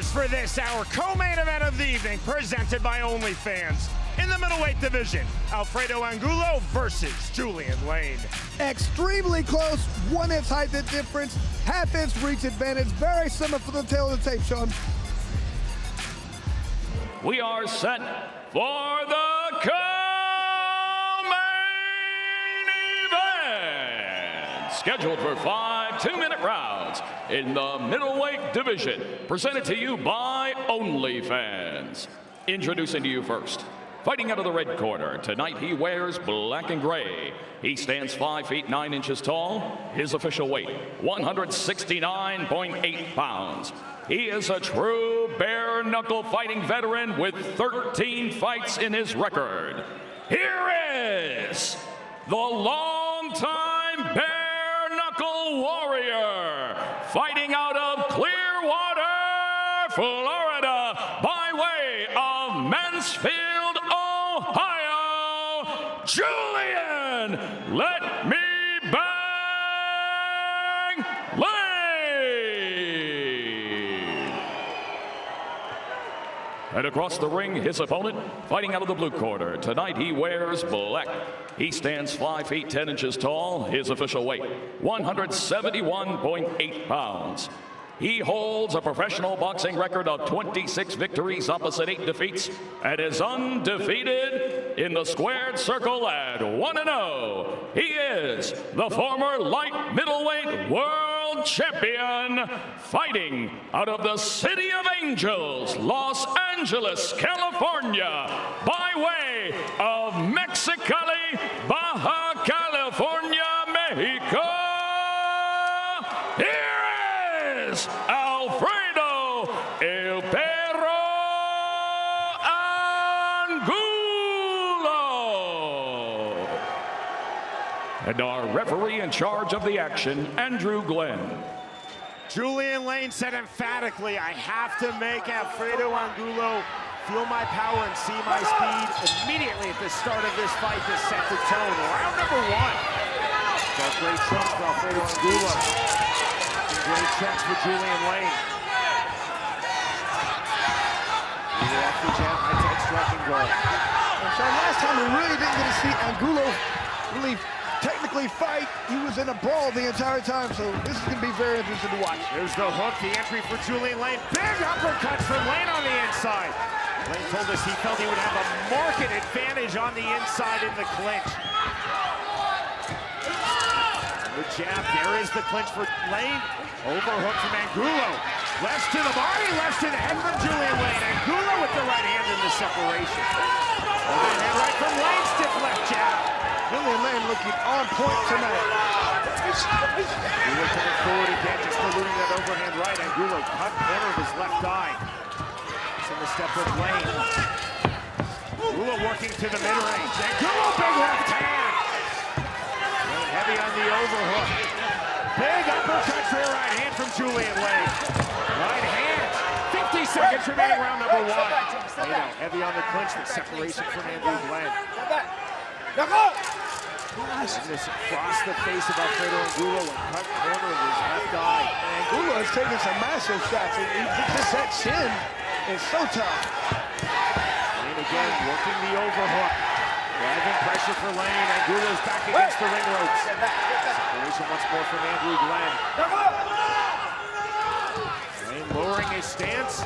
fighters for this, our co-main event of the evening, presented by OnlyFans. In the middleweight division, Alfredo Angulo versus Julian Lane. Extremely close, 1 inch height difference, half-inch reach advantage, very similar for the tail of the tape, Sean. We are set for the co-main event, scheduled for 5 2-minute rounds in the middleweight division, presented to you by OnlyFans. Introducing to you first, fighting out of the red corner, tonight he wears black and gray. He stands 5 feet 9 inches tall. His official weight, 169.8 pounds. He is a true bare-knuckle fighting veteran with 13 fights in his record. Here is the longtime bare-knuckle warrior, fighting out of Clearwater, Florida, by way of Mansfield, Ohio, Julian, let me bang Lane. And across the ring, his opponent, fighting out of the blue corner. Tonight he wears black. He stands 5 feet 10 inches tall. His official weight, 171.8 pounds. He holds a professional boxing record of 26 victories, opposite 8 defeats, and is undefeated in the squared circle at 1-0. He is the former light middleweight world champion, fighting out of the City of Angels, Los Angeles, California, by way of Mexicali, Baja California, Mexico. Here is Alfredo El Perro Angulo. And our referee in charge of the action, Andrew Glenn. Julian Lane said emphatically, I have to make Alfredo Angulo feel my power and see my speed immediately at the start of this fight to set the tone. Round number 1. Got great trumps for Alfredo Angulo. Great trumps for Julian Lane. Either off the jab, high-tech striking goal. And so last time we really didn't get to see Angulo really technically fight. He was in a brawl the entire time, so this is going to be very interesting to watch. There's the hook, the entry for Julian Lane. Big uppercuts from Lane on the inside. Lane told us he felt he would have a marked advantage on the inside in the clinch. The jab, there is the clinch for Lane. Overhook from Angulo. Left to the body, left to the head from Julian Lane. Angulo with the right hand in the separation. Overhand right from Lane, stiff left jab. Julian Lane looking on point tonight. Angulo coming forward again, just eluding that overhand right. Angulo cut corner of his left eye. It's in the step with Lane. Angulo working to the mid-range. Angulo, big left hand. Lane heavy on the overhook. Big uppercut for a right hand from Julian Lane. Right hand. 50 seconds remaining, round number 1. Lane out heavy on the clinch, the separation from Andrew Glenn. This across the face of Alfredo Angulo and cut corner of his left eye. Angulo has taken some massive shots. Just that chin is so tough. Lane again working the overhook. Driving pressure for Lane. Angulo's back against the ring ropes. Separation once more from Andrew Glenn. Lane lowering his stance.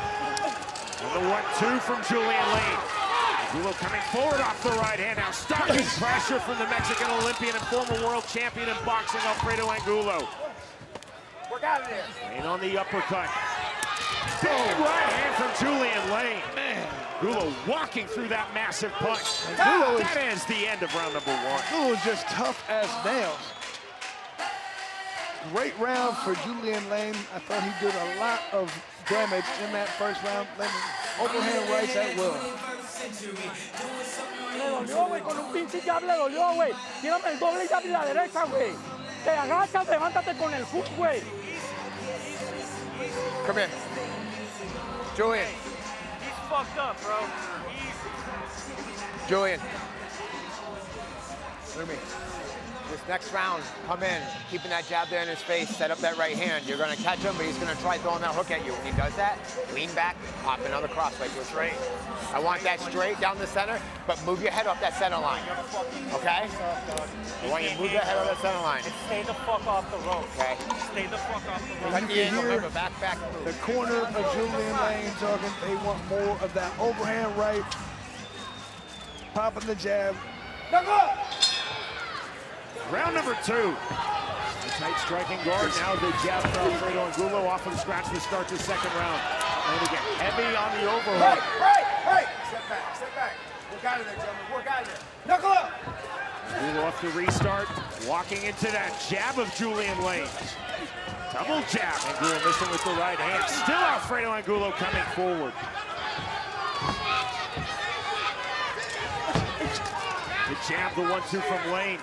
On the 1-2 from Julian Lane. Angulo coming forward off the right hand. Now starting pressure from the Mexican Olympian and former world champion in boxing, Alfredo Angulo. Work out of there. Lane on the uppercut. Big right hand from Julian Lane. Man, Angulo walking through that massive punch. That is the end of round number 1. Angulo is just tough as nails. Great round for Julian Lane. I thought he did a lot of damage in that first round. Overhand rights at will. Le dolió, güey, con un pinche jab le dolió, güey. Tírame el doble jab y la derecha, güey. Te agachas, levántate con el hook, güey. Come here. Julian. He's fucked up, bro. Julian. Look at me. this next round, come in, keeping that jab there in his face, set up that right hand. You're gonna catch him, but he's gonna try throwing that hook at you. When he does that, lean back, pop another cross like we're straight. I want that straight down the center, but move your head off that center line. Okay? I want you to move that head off that center line. Stay the fuck off the rope. Okay? Stay the fuck off the rope. Cut the angle, remember, back, The move. corner of Julian Lane talking, they want more of that overhand right, popping the jab. Round number 2. A tight striking guard. Now the jab from Alfredo Angulo off of the scratch to start the second round. And to get heavy on the overhook. Right. Step back. Work out of there, gentlemen. Work out of there. Knuckle up. Angulo off the restart. Walking into that jab of Julian Lane. Double jab. Angulo missing with the right hand. Still Alfredo Angulo coming forward. The jab, the 1-2 from Lane.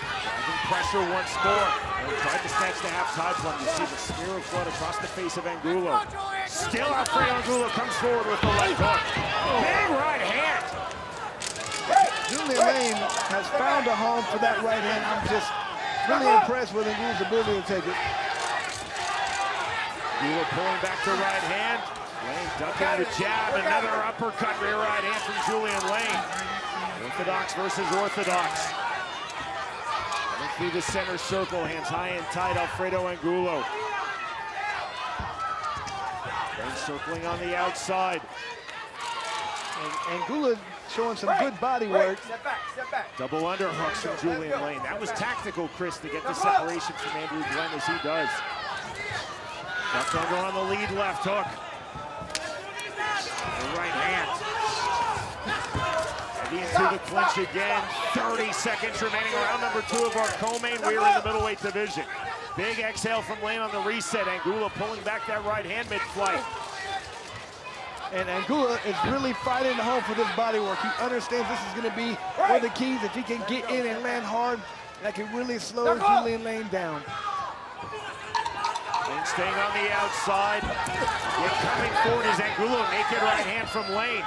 Driving pressure once more. And he tried to snatch the half-tide plum. You see the smear of blood across the face of Angulo. Still Alfredo Angulo comes forward with the left hook. Big right hand. Julian Lane has found a home for that right hand. I'm just really impressed with Angulo's ability to take it. Angulo pulling back to right hand. Lane ducking the jab. Another uppercut, rear right hand from Julian Lane. Orthodox versus orthodox. Coming through the center circle, hands high and tight, Alfredo Angulo. Lane circling on the outside. And Angulo showing some good body work. Step back. Double underhooks from Julian Lane. That was tactical, Chris, to get the separation from Andrew Glenn as he does. Ducked under on the lead left hook. The right hand. Into the clinch again. 30 seconds remaining. Round number 2 of our co-main. We're in the middleweight division. Big exhale from Lane on the reset. Angulo pulling back that right hand mid-flight. And Angulo is really fighting home for this body work. He understands this is going to be one of the keys. If he can get in and land hard, that can really slow Julian Lane down. Lane staying on the outside. Yet coming forward is Angulo. Naked right hand from Lane.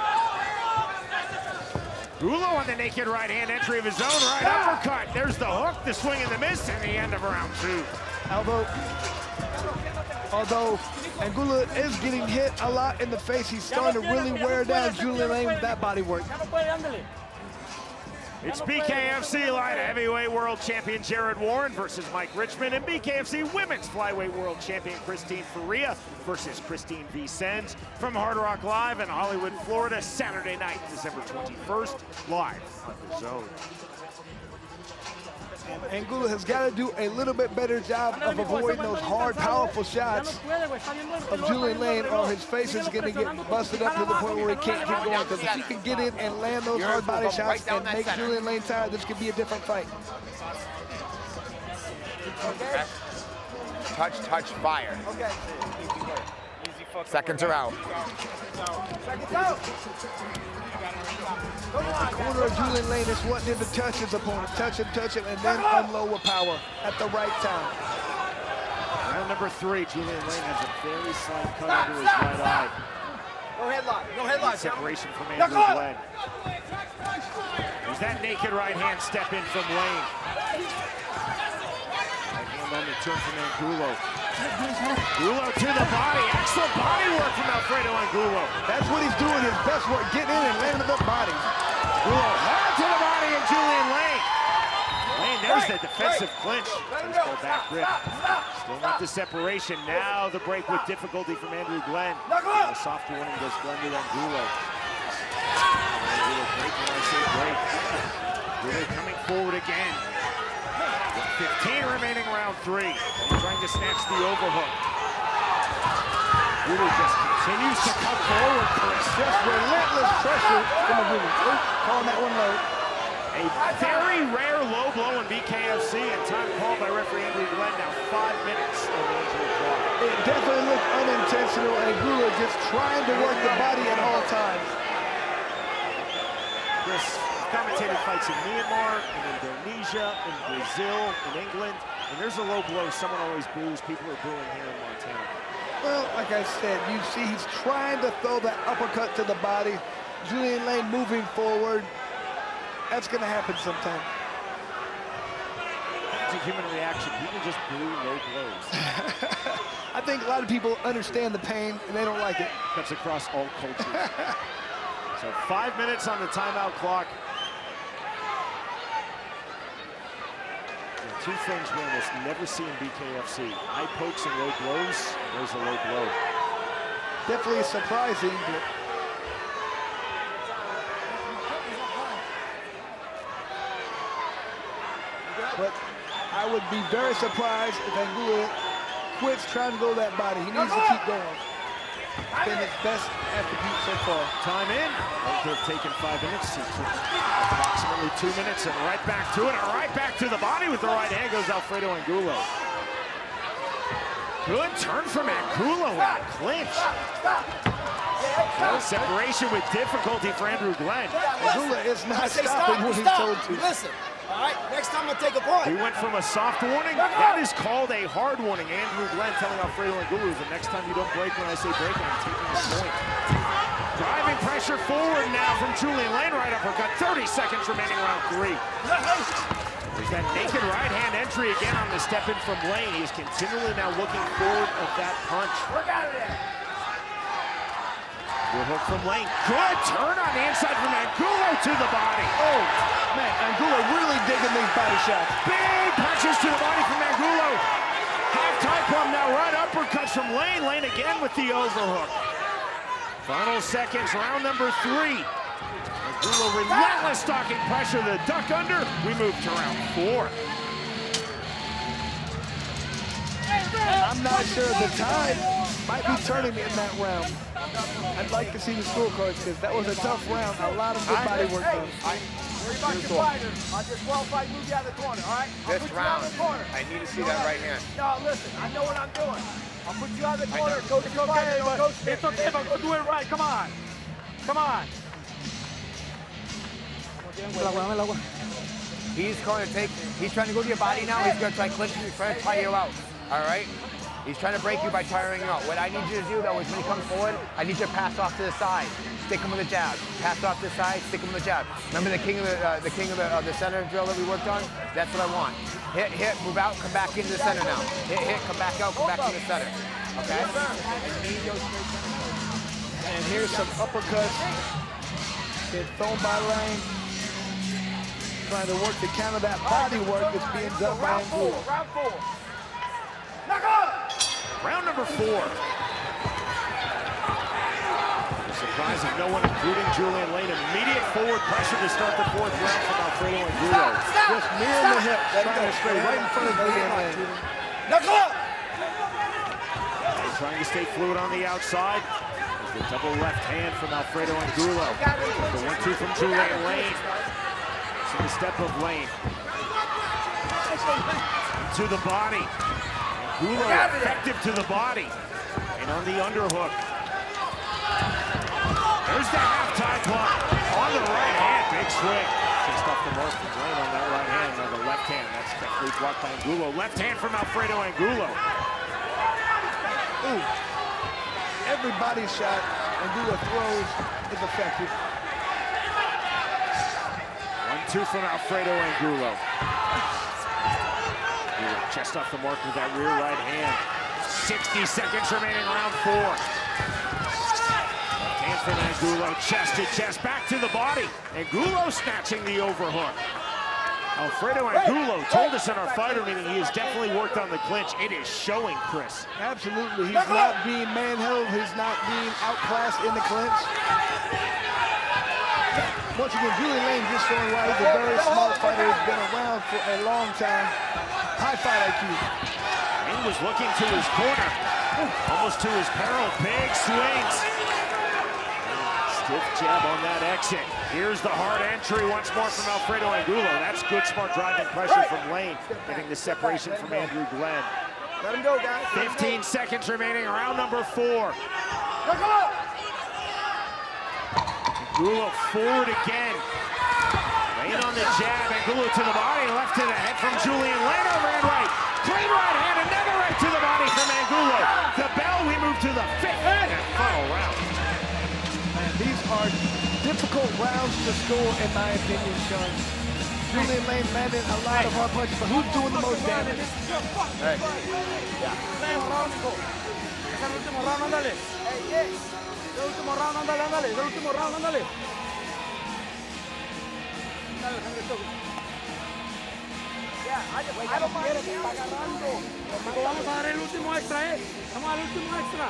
Angulo on the naked right hand entry of his own right uppercut. There's the hook, the swing and the miss, and the end of round 2. Although Angulo is getting hit a lot in the face, he's starting to really wear down Julian Lane with that body work. It's BKFC light heavyweight world champion Jared Warren versus Mike Richmond, and BKFC women's flyweight world champion Christine Faria versus Christine Vicens from Hard Rock Live in Hollywood, Florida, Saturday night, December 21st, live on the Zone. Angulo has got to do a little bit better job of avoiding those hard, powerful shots of Julian Lane, or his face is going to get busted up to the point where he can't keep going. Because if he can get in and land those hard body shots and make Julian Lane tired, this could be a different fight. Touch, fire. Okay. Seconds are out. The corner of Julian Lane is wanting him to touch his opponent. Touch him, and then unload with power at the right time. Round number 3, Julian Lane has a very slight cut under his right eye. No headlock. Separation from Andrew Glenn. There's that naked right hand step in from Lane. Right hand on the turn from Angulo. Angulo to the body. Excellent body work from Alfredo Angulo. That's what he's doing, his best work, getting in and landing the body. Angulo hard to the body of Julian Lane. Lane, there's the defensive clinch. Baseball back grip. Still not the separation. Now the break with difficulty from Andrew Glenn. And a soft warning goes Glenn to Angulo. Angulo break when I say break. Angulo coming forward again. 15 remaining round 3. Lane trying to snatch the overhook. Angulo just continues to come forward, Chris. Just relentless pressure from Angulo. Calling that one low. A very rare low blow in BKFC, and time called by referee Andrew Glenn. Now 5 minutes of the injury clock. It definitely looked unintentional. Angulo just trying to work the body at all times. Chris commentated fights in Myanmar, in Indonesia, in Brazil, in England. When there's a low blow, someone always boos. People are booing here in Montana. Well, like I said, you see he's trying to throw that uppercut to the body. Julian Lane moving forward. That's going to happen sometime. it's a human reaction. People just blew low blows. I think a lot of people understand the pain and they don't like it. Cuts across all cultures. So 5 minutes on the timeout clock. Two things we almost never see in BKFC. Eye pokes and low blows. There's a low blow. Definitely surprising, but I would be very surprised if Angulo quits trying to go that body. He needs to keep going. It's been his best attribute so far. Time in. It could have taken 5 minutes. He took approximately 2 minutes and right back to it. And right back to the body with the right hand goes Alfredo Angulo. Good turn from Angulo in the clinch. Separation with difficulty for Andrew Glenn. Angulo is not stopping when he's told to. Listen, all right, next time I take a point. We went from a soft warning, that is called a hard warning. Andrew Glenn telling Alfredo Angulo, the next time you don't break when I say break, I'm taking a point. Driving pressure forward now from Julian Lane, right uppercut, 30 seconds remaining round 3. There's that naked right hand entry again on the step in from Lane. He's continually now looking forward of that punch. Work out of there. Good hook from Lane. Good turn on the inside from Angulo to the body. Oh, man, Angulo really digging these body shots. Big punches to the body from Angulo. Half tie plum now, right uppercuts from Lane. Lane again with the overhook. Final seconds, round number 3. Angulo relentless stalking pressure, the duck under. We move to round 4. I'm not sure the tide might be turning in that round. I'd like to see the scorecards because that was a tough round. A lot of good body work done. Worry about your fighter. I'll just well fight, move you out of the corner, all right? This round, I need to see that right hand. No, listen, I know what I'm doing. I'll put you out of the corner, go to your fighter, don't go It's okay, but go do it right. Come on. Come on. He's going to take, he's trying to go to your body now. He's going to try clinching, he's trying to tire you out, all right? He's trying to break you by tiring you out. What I need you to do, though, is when he comes forward, I need you to pass off to the side. Stick him with a jab. Pass off to the side, stick him with a jab. Remember the king of the center drill that we worked on? That's what I want. Hit, hit, move out, come back into the center now. Hit, hit, come back out, come back into the center. Okay? And here's some uppercuts. Get thrown by Lane. Trying to work to counter that body work that's being done by Angulo. Round 4. Round number 4. Surprising no one, including Julian Lane. Immediate forward pressure to start the 4th round from Alfredo Angulo. Just near the hip, trying to stay right in front of Julian Lane. Trying to stay fluid on the outside. The double left hand from Alfredo Angulo. The 1-2 from Julian Lane. So the step of Lane. To the body. Angulo effective to the body. And on the underhook. There's the half-tie block on the right hand. Big swing. Just off the mark from Lane on that right hand. Now the left hand. That's definitely blocked by Angulo. Left hand from Alfredo Angulo. Ooh. Every body shot Angulo throws is effective. 1-2 from Alfredo Angulo. Chest off the mark with that rear right hand. 60 seconds remaining, round 4. Left hand from Angulo, chest to chest, back to the body. Angulo snatching the overhook. Alfredo Angulo told us in our fighter meeting he has definitely worked on the clinch. It is showing, Chris. Absolutely, he's not being manhandled, he's not being outclassed in the clinch. Once again, Julian Lane just showing why he's a very smart fighter, has been around for a long time. High fight IQ. He was looking to his corner, almost to his peril. Big swings. Stiff jab on that exit. Here's the hard entry once more from Alfredo Angulo. That's good, smart driving pressure from Lane, getting the separation from Andrew Glenn. Let him go, guys. 15 seconds remaining, round number 4. Angulo forward again. Lane on the jab, Angulo to the body, left to the head from Julian Lane, overhand right. Clean right hand, another right to the body from Angulo. The bell, we move to the 5th and final round. These are difficult rounds to score, in my opinion, Sean. Julian Lane landed a lot of hard punches, but who's doing the most damage? Hey. Es el último round, ándale. Es el último round, ándale, ándale. Es el último round, ándale. Dale, sangre, toque. Está agarrando. Vamos a dar el último extra, Vamos a dar el último extra.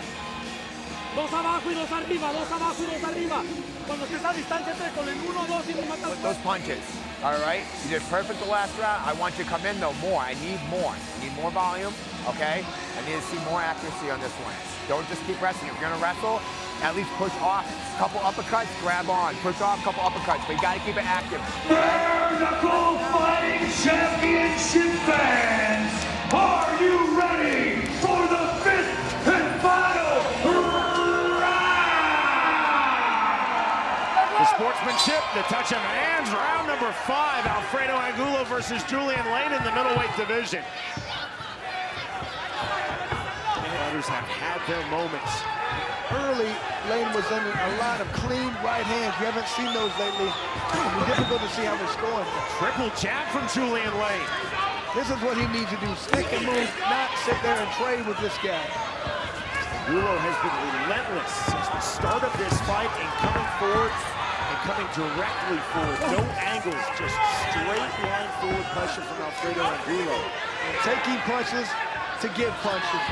2 abajo y 2 arriba, 2 abajo y 2 arriba. Cuando estés a distancia entre con el 1, 2 y no matas. With those punches. All right, you did perfect the last round. I want you to come in though more. I need more. I need more volume, okay? I need to see more accuracy on this one. Don't just keep wrestling. If you're gonna wrestle, at least push off a couple uppercuts, grab on. Push off a couple uppercuts, but you gotta keep it active. Bare Knuckle Fighting Championship fans, are you ready for the 5th and final round? The sportsmanship, the touch of hands, round number 5, Alfredo Angulo versus Julian Lane in the middleweight division. Fighters have had their moments. Early, Lane was under a lot of clean right hands. You haven't seen those lately. It's difficult to see how they're scoring. Triple jab from Julian Lane. This is what he needs to do. Stick and move, not sit there and trade with this guy. Angulo has been relentless since the start of this fight and coming forward and coming directly forward. No angles, just straight line forward pressure from Alfredo Angulo. Taking punches to give punches.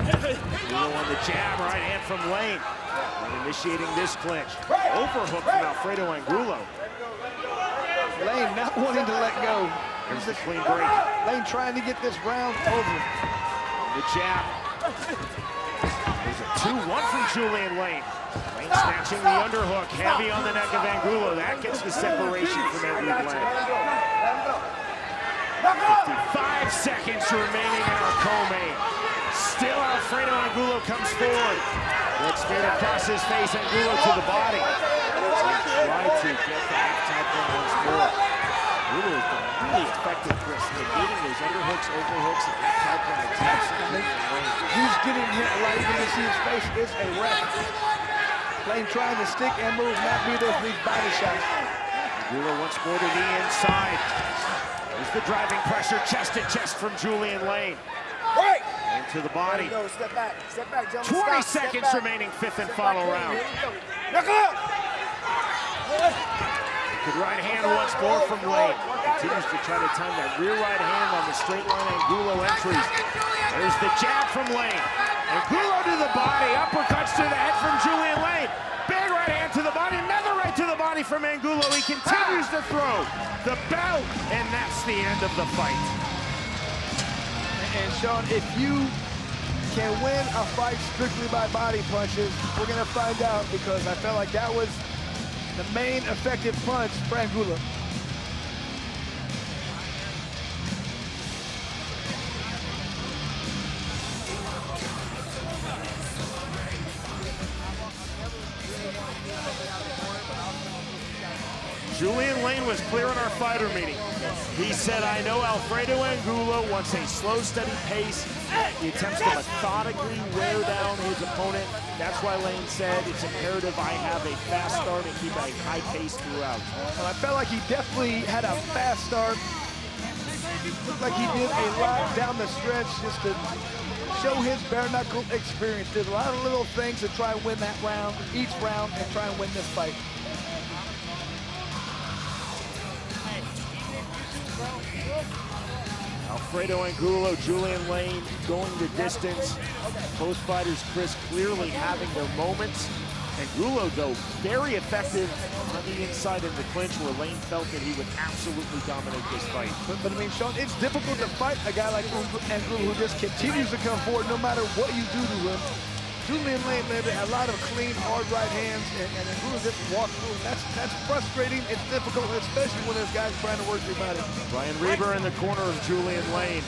Angulo on the jab, right hand from Lane. And initiating this clinch. Overhook from Alfredo Angulo. Lane not wanting to let go. Here's the clean break. Lane trying to get this round over. The jab. There's a 2-1 from Julian Lane. Lane snatching the underhook, heavy on the neck of Angulo. That gets the separation from Edward Lane. 55 seconds remaining in our co-main. Still Alfredo Angulo comes forward. Leg spear across his face, Angulo to the body. Try to get the half-tap in once more. Angulo has been really effective, Chris, negating those underhooks, overhooks, and half-tap in attacks. He's getting hit a lot. You can see his face is a wreck. Lane trying to stick and move, not be there for these body shots. Angulo once more to the inside. There's the driving pressure, chest to chest from Julian Lane. Right. Into the body. Go, step back, gentlemen. 20 Stop, seconds step back. remaining, 5th and final round. Knuckle up. Good right hand once more from Lane. Continues to try to time that rear right hand on the straight line Angulo entries. There's the jab from Lane. Angulo to the body, uppercuts to the head from Julian Lane. Big right hand to the body, another right to the body from Angulo. He continues to throw the bell, and that's the end of the fight. And Sean, if you can win a fight strictly by body punches, we're gonna find out, because I felt like that was the main effective punch for Angulo. Julian Lane was clear in our fighter meeting. He said, I know Alfredo Angulo wants a slow, steady pace. He attempts to methodically wear down his opponent. That's why Lane said it's imperative I have a fast start and keep a high pace throughout. Well, I felt like he definitely had a fast start. Looked like he did a lot down the stretch just to show his bare knuckle experience. Did a lot of little things to try and win that round, each round, and try and win this fight. Alfredo Angulo, Julian Lane going the distance. Both fighters, Chris, clearly having their moments. Angulo, though, very effective on the inside in the clinch where Lane felt that he would absolutely dominate this fight. But I mean, Sean, it's difficult to fight a guy like Angulo who just continues to come forward no matter what you do to him. Julian Lane landed a lot of clean, hard right hands, and Angulo just walked through. That's frustrating. It's difficult, especially when there's guys trying to work your body. Brian Reber in the corner of Julian Lane.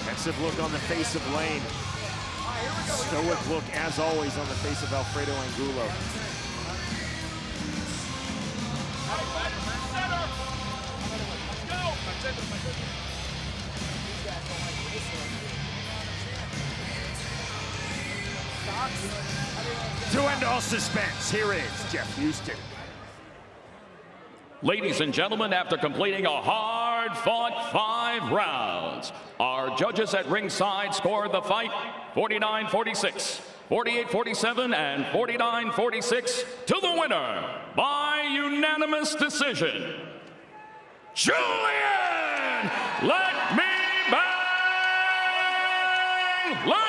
Pensive look on the face of Lane. Stoic look, as always, on the face of Alfredo Angulo. To end all suspense, here is Jeff Houston. Ladies and gentlemen, after completing a hard-fought 5 rounds, our judges at ringside scored the fight 49-46, 48-47, and 49-46 to the winner by unanimous decision. Julian, let me bang Lane!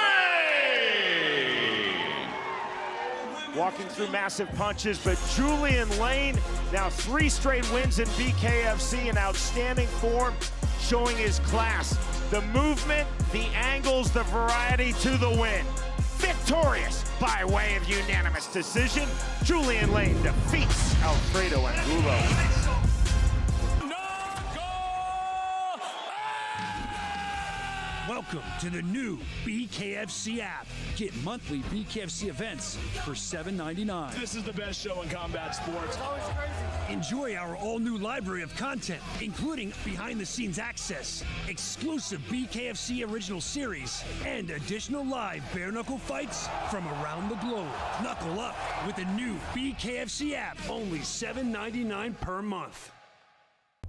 Walking through massive punches, but Julian Lane, now 3 straight wins in BKFC, in outstanding form, showing his class. The movement, the angles, the variety to the win. Victorious by way of unanimous decision, Julian Lane defeats Alfredo Angulo. Welcome to the new BKFC app. Get monthly BKFC events for $7.99. This is the best show in combat sports. Enjoy our all-new library of content, including behind-the-scenes access, exclusive BKFC original series, and additional live bare-knuckle fights from around the globe. Knuckle up with the new BKFC app, only $7.99 per month.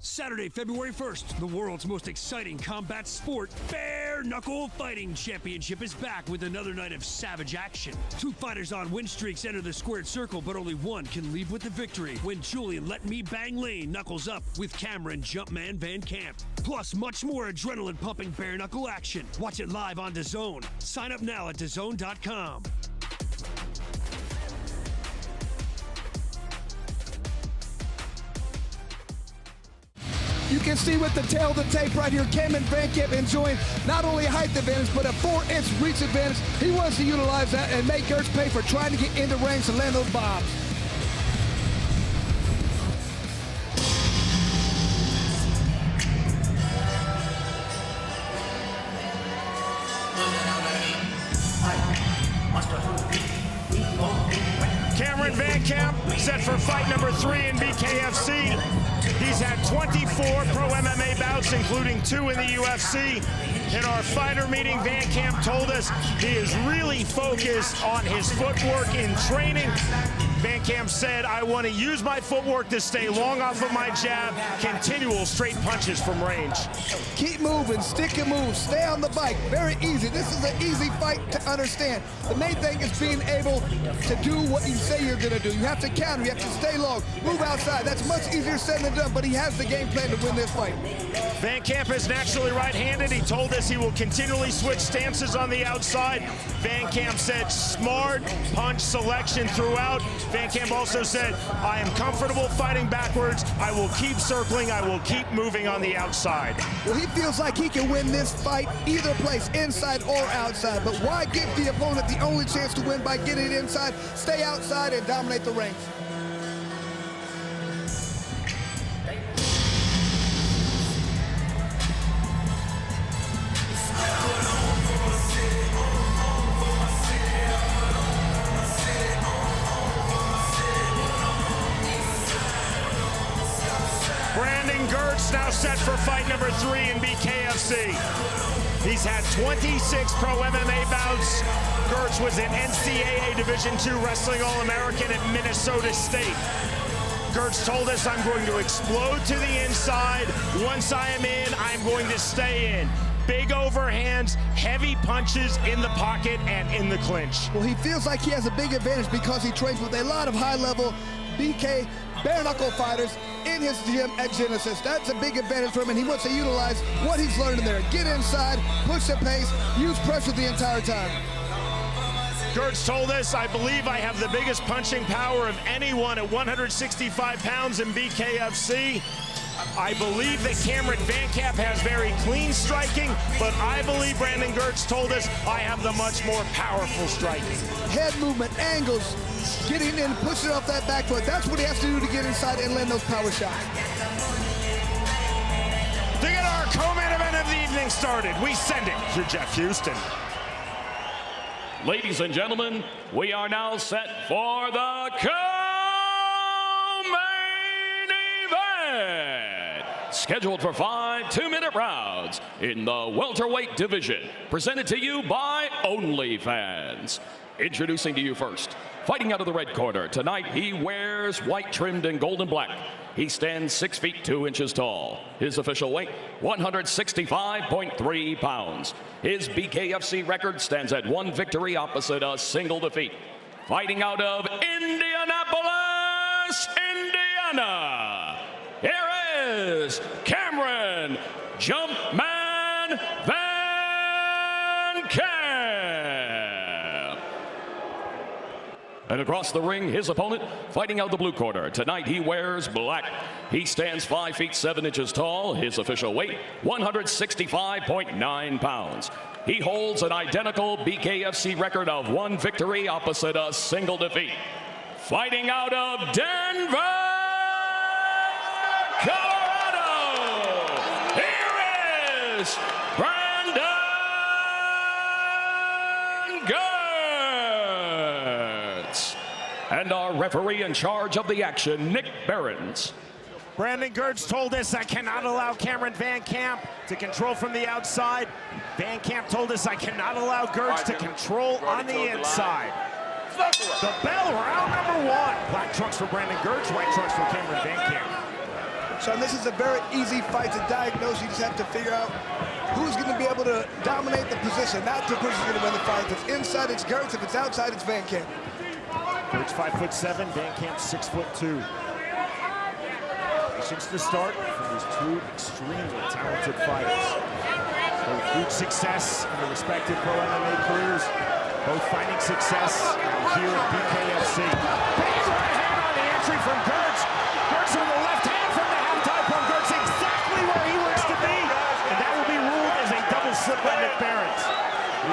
Saturday, February 1st, the world's most exciting combat sport, Bare Knuckle Fighting Championship, is back with another night of savage action. 2 fighters on win streaks enter the squared circle, but only one can leave with the victory when Julian Let Me Bang Lane knuckles up with Cameron Jumpman Vancamp. Plus, much more adrenaline-pumping bare knuckle action. Watch it live on DAZN. Sign up now at DAZN.com. You can see with the tail of the tape right here, Cameron Vancamp enjoying not only a height advantage, but a 4-inch reach advantage. He wants to utilize that and make Gertz pay for trying to get into range to land those bombs. Cameron Vancamp set for fight number 3 in BKFC. He's had 24 pro MMA bouts, including 2 in the UFC. In our fighter meeting, Vancamp told us he is really focused on his footwork in training. Vancamp said, I want to use my footwork to stay long off of my jab, continual straight punches from range. Keep moving, stick and move, stay on the bike. Very easy. This is an easy fight to understand. The main thing is being able to do what you say you're going to do. You have to counter, you have to stay long, move outside. That's much easier said than done, but he has the game plan to win this fight. Vancamp is naturally right-handed. He told us he will continually switch stances on the outside. Vancamp said smart punch selection throughout. Vancamp also said, I am comfortable fighting backwards. I will keep circling. I will keep moving on the outside. Well, he feels like he can win this fight either place, inside or outside. But why give the opponent the only chance to win by getting it inside, stay outside, and dominate the range? Now set for fight number 3 in BKFC. He's had 26 pro MMA bouts. Gertz was an NCAA Division II Wrestling All-American at Minnesota State. Gertz told us, I'm going to explode to the inside. Once I am in, I'm going to stay in. Big overhands, heavy punches in the pocket and in the clinch. Well, he feels like he has a big advantage because he trains with a lot of high-level BK bare knuckle fighters in his gym at Genesis. That's a big advantage for him, and he wants to utilize what he's learned in there. Get inside, push the pace, use pressure the entire time. Gertz told us, I believe I have the biggest punching power of anyone at 165 pounds in BKFC. I believe that Cameron Vancamp has very clean striking, but I believe Brandon Gertz told us I have the much more powerful striking. Head movement, angles, getting in, pushing off that back foot. That's what he has to do to get inside and land those power shots. To get our co-main event of the evening started, we send it to Jeff Houston. Ladies and gentlemen, we are now set for the co-main event. Scheduled for 5 2-minute rounds in the welterweight division. Presented to you by OnlyFans. Introducing to you first, fighting out of the red corner. Tonight, he wears white trimmed in gold and black. He stands 6 feet 2 inches tall. His official weight, 165.3 pounds. His BKFC record stands at 1 victory opposite a single defeat. Fighting out of Indianapolis, Indiana, here is Cameron Jumpman Vancamp. And across the ring, his opponent, fighting out the blue corner. Tonight, he wears black. He stands 5 feet 7 inches tall. His official weight, 165.9 pounds. He holds an identical BKFC record of 1 victory opposite a single defeat. Fighting out of Denver, Colorado, here is Brandon Gertz. And our referee in charge of the action, Nick Behrens. Brandon Gertz told us, I cannot allow Cameron Vancamp to control from the outside. Vancamp told us, I cannot allow Gertz to control on the inside. The bell, round number 1. Black trunks for Brandon Gertz, white trunks for Cameron Vancamp. So this is a very easy fight to diagnose. You just have to figure out who's going to be able to dominate the position. Not the person's going to win the fight. If it's inside, it's Gertz. If it's outside, it's Vancamp. Gertz 5'7", Vancamp 6'2". Since the start from these two extremely talented fighters. Both huge success in their respective pro MMA careers, both finding success here at BKFC. Big right hand on the entry from Gertz. Gertz with the left hand from the half-time from Gertz, exactly where he wants to be. And that will be ruled as a double slip by Nick Behrens.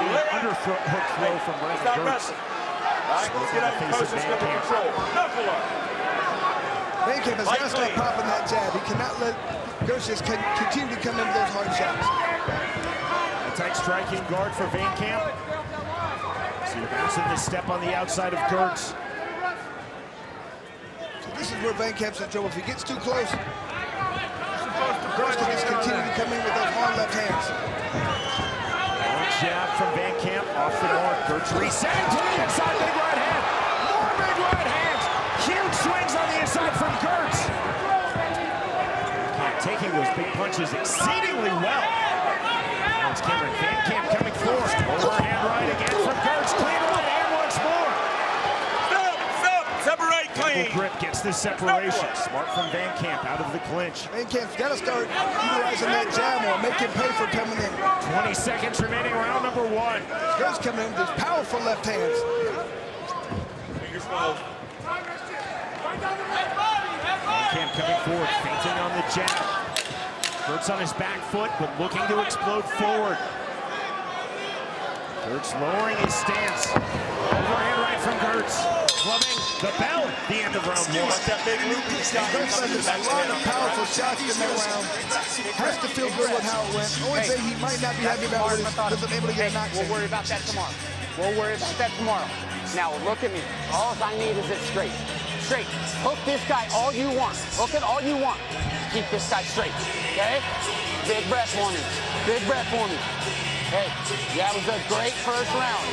An underhook throw from Brandon Gertz. Let's get out close, it's going to control. Knuckle up. Vancamp has got to start popping that jab. He cannot let Gertz just continue to come in with those hard shots. A tight striking guard for Vancamp. See the bouncing the step on the outside of Gertz. So this is where Vancamp's in trouble. If he gets too close, Gertz can just continue to come in with those hard left hands. One jab from Vancamp off the mark. Gertz resetting to the inside, big right hand. More big right hands. Huge swings on the inside from Gertz. Taking those big punches exceedingly well. Now it's Cameron Vancamp coming forward. Overhand right again from Gertz. Clean right hand once more. Stop, separate clean. Grip gets the separation. Smart from Vancamp out of the clinch. Vancamp's got to start utilizing that jab or make him pay for coming in. 20 seconds remaining, round number 1. Gertz coming in with his powerful left hands. Fingers closed. Vancamp coming forward, feinting on the jab. Gertz on his back foot, but looking to explode forward. Gertz lowering his stance. Overhand right from Gertz. Clubbing the bell, the end of round 1. That big loop he's got. Gertz has a lot of powerful shots in that round. Has to feel good with how it went. Only thing he might not be happy about is wasn't able to get a knockdown. We'll worry about that tomorrow. We'll worry about that tomorrow. Now, look at me. All I need is it straight. Straight. Hook this guy all you want. Hook it all you want. Keep this guy straight, okay? Big breath for me. Big breath for me. Hey, that was a great first round.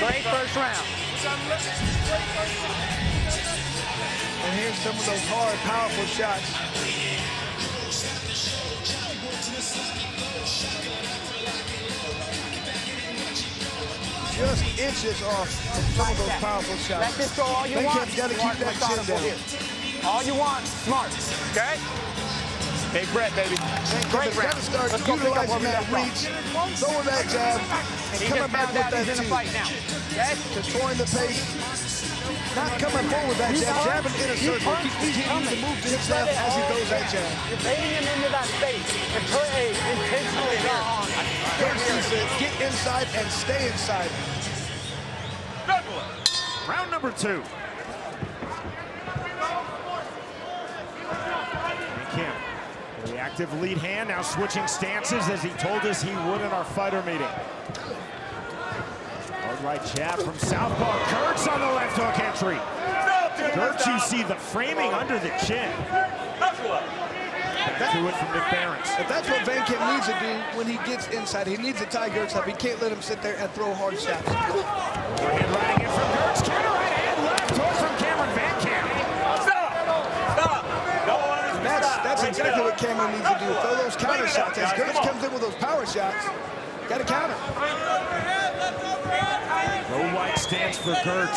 Great first round. And here's some of those hard, powerful shots. Just inches off from some of those powerful shots. Let this go all you want. Vancamp's got to keep that chin down. All you want, smart, okay? Big breath, baby. Great round. Got to start utilizing that reach, throwing that jab, and coming back with that he's in a fight now, okay? Controlling the pace. Not coming forward with that jab, jabbing in a circle. Continuing to move to his left as he throws that jab. You're baiting him into that space and put a intentional here. Gertz needs to get inside and stay inside. Round number 2. Vancamp, very active lead hand, now switching stances as he told us he would in our fighter meeting. Hard right jab from southpaw. Gertz on the left hook entry. Gertz, you see the framing under the chin. To it from Nick Behrens. If that's what Vancamp needs to do when he gets inside, he needs to tie Gertz up. He can't let him sit there and throw hard shots. Overhand right again from Gertz. Counter right hand left hook from Cameron Vancamp. Stop! Stop! No That's exactly what Cameron needs to do. Throw those counter shots. As Gertz comes in with those power shots, got to counter. Low white stance for Gertz.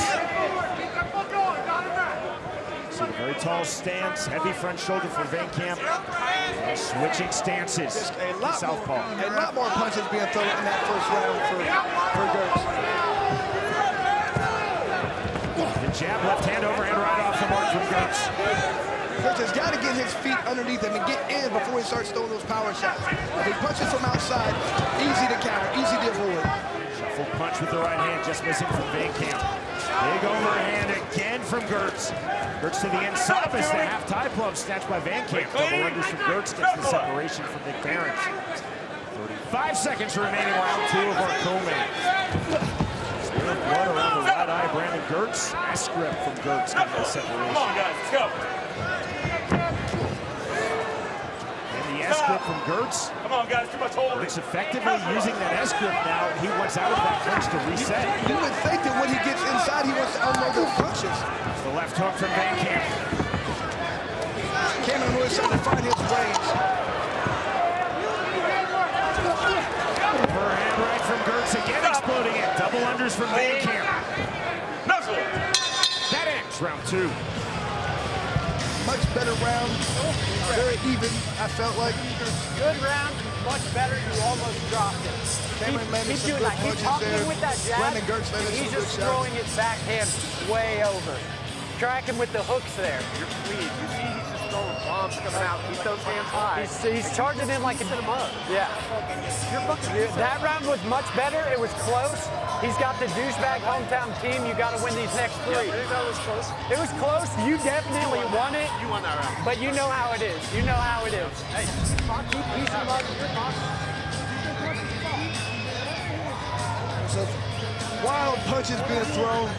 See the very tall stance, heavy front shoulder for Vancamp. Switching stances. Just a lot more punches being thrown in that first round for Gertz. The jab, left hand, overhand, right off the mark from Gertz. Gertz has got to get his feet underneath him and get in before he starts throwing those power shots. If he punches from outside, easy to counter, easy to avoid. Shuffle punch with the right hand, just missing from Vancamp. Big overhand again from Gertz. Gertz to the inside, misses the half tie plug snatched by Vancamp. Double unders from Gertz gets the separation from Nick Behrens. 35 seconds remaining, round 2 of our co-main. Still blood around the right eye, Brandon Gertz. S-grip from Gertz getting the separation. Come on, guys, let's go. S-grip from Gertz. Come on, guys, too much holding. Gertz effectively using that S-grip now. He wants out of that punch to reset. You would think that when he gets inside, he wants to unload those punches. The left hook from Vancamp. Cameron really starting to find his range. Overhand right from Gertz again, exploding it. Double unders from Vancamp. Knuckle. That ends round 2. Much better round, very even, I felt like. Good round, much better. You almost dropped it. Cameron landed Keep some doing good that. Keep punches talking there. with that jab. Brandon Gertz landed He's some good just shots. throwing his backhand way over. Track him with the hooks there. You're clean. You see he's just throwing bombs coming out. Keep those hands high. He's charging in like a yeah. That round was much better. It was close. He's got the douchebag hometown team. You got to win these next 3. Yeah, that was close. It was close. You definitely won it. You won that round. But you know how it is. You know how it is. Hey, keep piecing them up. So wild punches being thrown.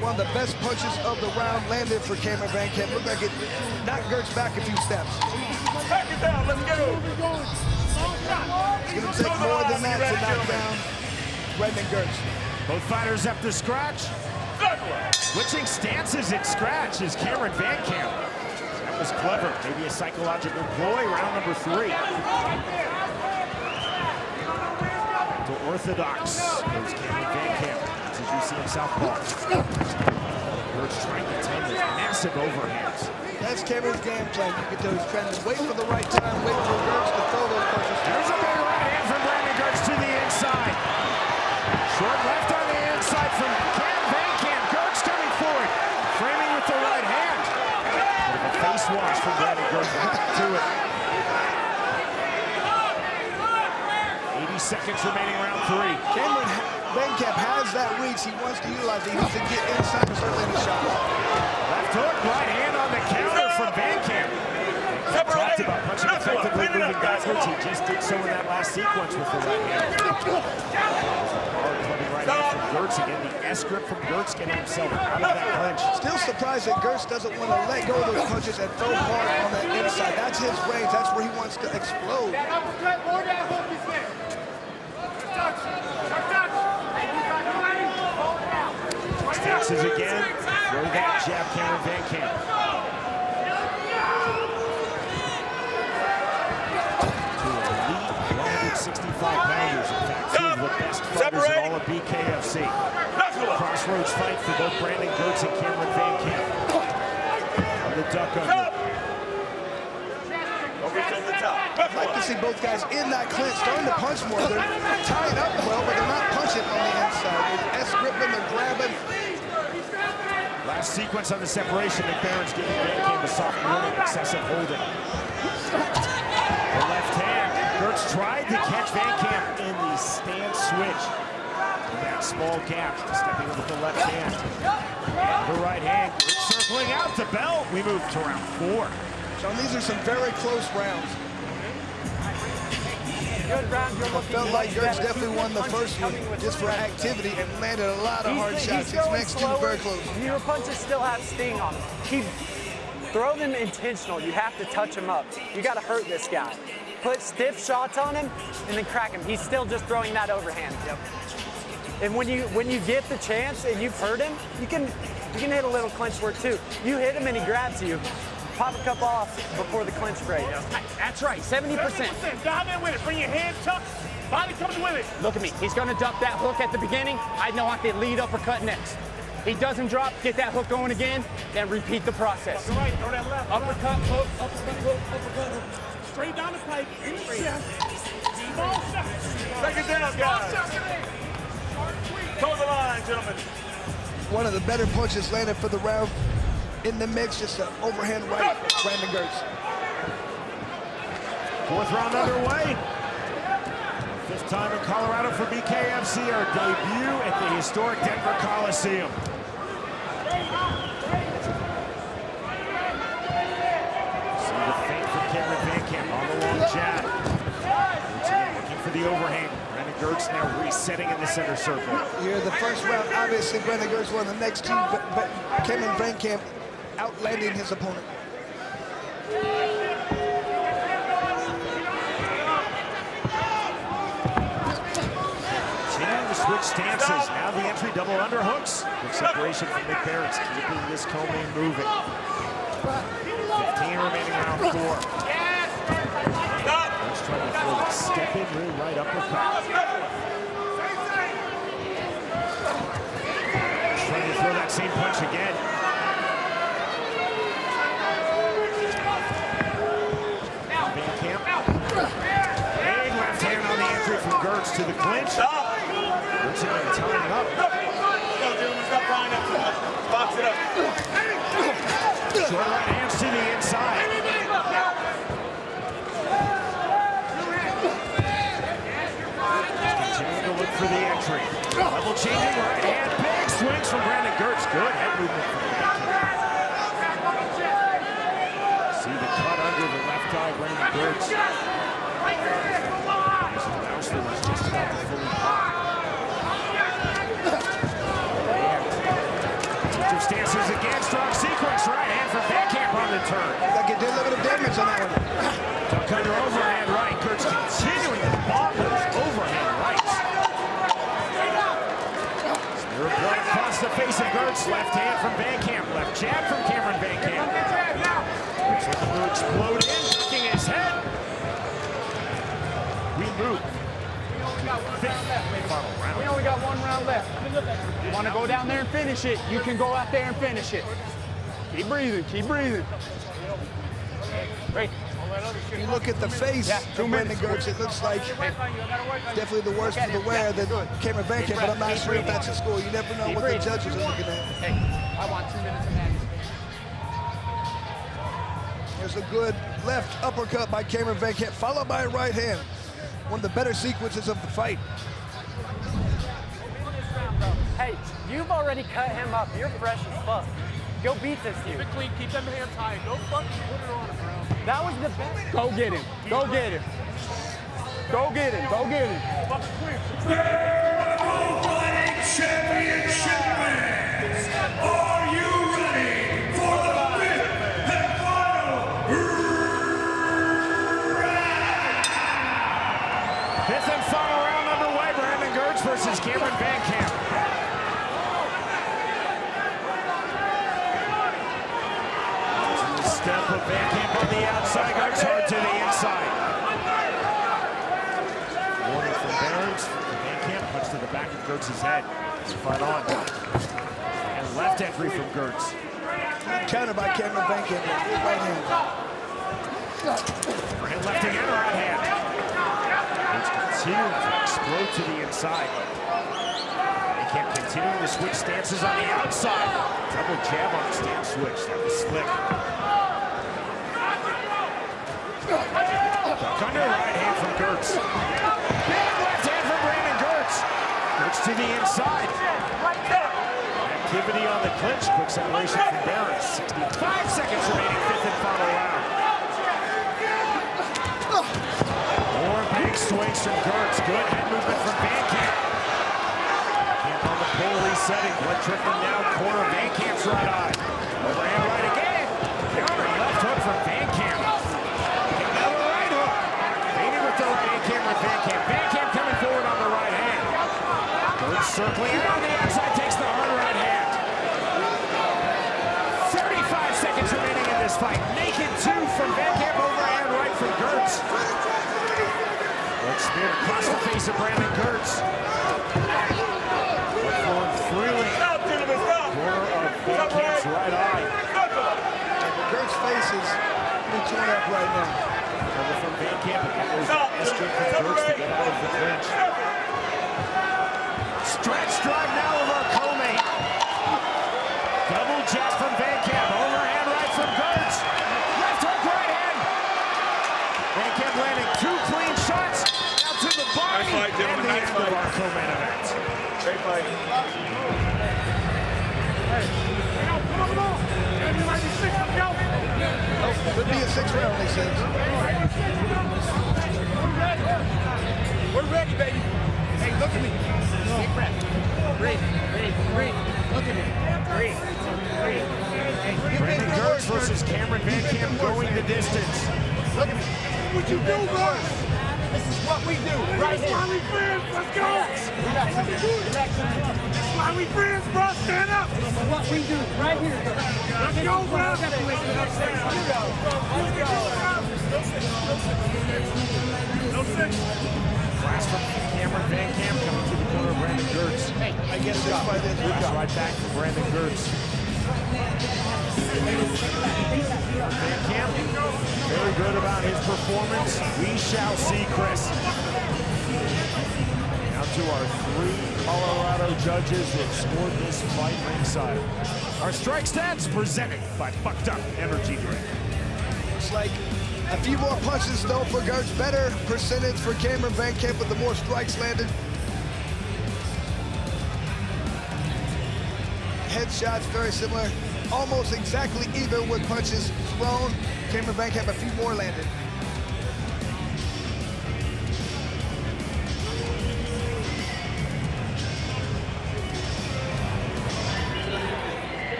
One of the best punches of the round landed for Cameron Vancamp. Looked like it knocked Gertz back a few steps. Back it down, let's go. It's going to take more than that to knock down Brandon Gertz. Both fighters up to scratch. Switching stances at scratch is Cameron Vancamp. That was clever. Maybe a psychological ploy. Round number 3. To orthodox goes Cameron Vancamp. As you see in southpaw. Gertz trying to tame those massive overhands. That's Cameron's game plan. You can tell he's trying to wait for the right time, wait for Gertz to throw those punches. There's a big right hand from Brandon Gertz to the inside. Short left on the inside from Cam Vancamp. Gertz coming forward, framing with the right hand. Bit of a face wash from Brandon Gertz to it. 80 seconds remaining, round 3. Cameron Vancamp has that reach. He wants to utilize it. He wants to get inside and start landing shots. Left hook, right hand on the counter from Vancamp. Talked about punching effectively, moving backwards. He just did so in that last sequence with the right hand. Hard-clubbing right hand from Gertz. Again, the S-grip from Gertz getting himself out of that clinch. Still surprised that Gertz doesn't want to let go of those punches and throw hard on that inside. That's his range. That's where he wants to explode. Stances again. Throw that jab, Cameron Vancamp. To elite 165-pounders, in fact. 2 of the best fighters in all of BKFC. Crossroads fight for both Brandon Gertz and Cameron Vancamp. On the duck under. I'd like to see both guys in that clinch, starting to punch more. They're tying up well, but they're not punching on the inside. They're S-gripping, they're grabbing. Last sequence on the separation, McBaron's giving Vancamp a soft warning, excessive holding. The left hand. Gertz tried to catch Vancamp in the stance switch. In that small gap, stepping in with the left hand. The right hand, Gertz circling out the belt. We move to round 4. John, these are some very close rounds. Good round. I felt like Gertz definitely won the first one just for activity and landed a lot of hard shots. His next 2 very close. Your punches still have sting on them. Throw them intentional. You have to touch him up. You got to hurt this guy. Put stiff shots on him and then crack him. He's still just throwing that overhand. Yep. And when you get the chance and you've hurt him, you can hit a little clinch work too. You hit him and he grabs you. pop a couple off before the clinch break. That's right, 70%. Dive in with it. Bring your hands tucked. Body comes with it. Look at me. He's going to duck that hook at the beginning. I know I can lead uppercut next. He doesn't drop, get that hook going again, then repeat the process. Right, throw that left. Uppercut, hook, uppercut, hook, uppercut, hook. Straight down the pipe, in the chest. Small shots. Take it down, guys. Toe the line, gentlemen. One of the better punches landed for the round in the mix, just an overhand right, Brandon Gertz. Fourth round underway. Fifth time in Colorado for BKFC, our debut at the historic Denver Coliseum. See the feint from Cameron Vancamp on the long jab. Looking for the overhand. Brandon Gertz now resetting in the center circle. Here, the first round, obviously Brandon Gertz won. The next two, Cameron Vancamp outlanding his opponent. Switch stances, now the entry double underhooks. Good separation from Nick Barrett's, keeping this co-main moving. 15 remaining round 4. Let's try to throw a step-in rear right uppercut. Trying to throw that same punch again. Vancamp. Big left hand on the entry from Gertz to the clinch. Gertz tying it up. Box it up. Short right hands to the inside. Continuing to look for the entry. Level changing right hand. Big swings from Brandon Gertz. Good head movement from Vancamp. See the cut under the left eye, Brandon Gertz. This was just about to fully pop. Stances again, strong sequence, right hand from Vancamp on the turn. Like it did a little bit of damage on that one. Duck under overhand right, Gertz continuing to bomb those overhand rights. Smear of blood across the face of Gertz, left hand from Vancamp, left jab from Cameron Vancamp. Gertz looking to explode in, ducking his head. We move. We only got one round left. You want to go down there and finish it, you can go out there and finish it. Keep breathing, keep breathing. Great. You look at the face of Brandon Gertz, it looks like definitely the worse for the wear than Cameron Vancamp, but I'm not sure if that's a score. You never know what the judges are looking at. Hey, I want 2 minutes of madness. There's a good left uppercut by Cameron Vancamp, followed by a right hand. One of the better sequences of the fight. Hey, you've already cut him up. You're fresh as fuck. Go beat this dude. Keep it clean, keep them hands high. Go fucking put it on him, bro. That was the best. Go get him. Go get him. Go get him. Go get him. Championship wins. Are you ready for the fifth and final round? Fifth and final round underway, Brandon Gertz versus Cameron Vancamp. Step of Vancamp on the outside, Gertz hard to the inside. Warning from Barnes. Vancamp punch to the back of Gertz's head. Fight on. And left entry from Gertz. Counter by Cameron Vancamp. Right hand. Overhand left again, right hand. Gertz continuing to explode to the inside. Vancamp continuing to switch stances on the outside. Double jab on the stance switch. That was slick. Duck under, right hand from Gertz. Big left hand from Brandon Gertz. Gertz to the inside. Activity on the clinch. Quick separation from Barnes. 65 seconds remaining, fifth and final round. More big swings from Gertz. Good head movement from Vancamp. Vancamp on the pole resetting. Blood trickling down corner. Vancamp's right eye. Overhand right again. Counter left hook from Vancamp. Another right hook. Fading with the right hand, Cameron Vancamp. Vancamp coming forward on the right hand. Gertz circling around the outside, takes the hard right hand. 35 seconds remaining in this fight. Naked two from Vancamp, overhand right from Gertz. Leg spear across the face of Brandon Gertz. Flowing freely. Corner of Vancamp's right eye. Gertz's face is torn up right now. Cover from Vancamp, and that was escape from Gertz to get out of the clinch. Stretch drive now of our co-main. Double jab from Vancamp, overhand right from Gertz. Left hook, right hand. Vancamp landing two clean shots. Out to the body, and the end of our co-main event. Great fight. Could be a 6th round, they said. We're ready, baby. Hey, look at me. Deep breath. Breathe. Look at me. Breathe. Hey, Brandon Gertz versus Cameron Vancamp going the distance. Look at me. What you do, bro? This is what we do, right here. Why we friends? Let's go! Relax. That's why we friends, bro. Stand up. This is what we do, right here. Let's go, bro. No six. Class from Cameron Vancamp coming to the corner of Brandon Gertz. Hey, I guess this fight is Class right back from Brandon Gertz. Vancamp, very good about his performance. We shall see, Chris. Now to our 3 Colorado judges that scored this fight ringside. Our strike stats presented by Fucked Up Energy Drink. Looks like a few more punches though for Gertz. Better percentage for Cameron Vancamp with the more strikes landed. Headshots very similar. Almost exactly even with punches thrown. Cameron Vancamp a few more landed.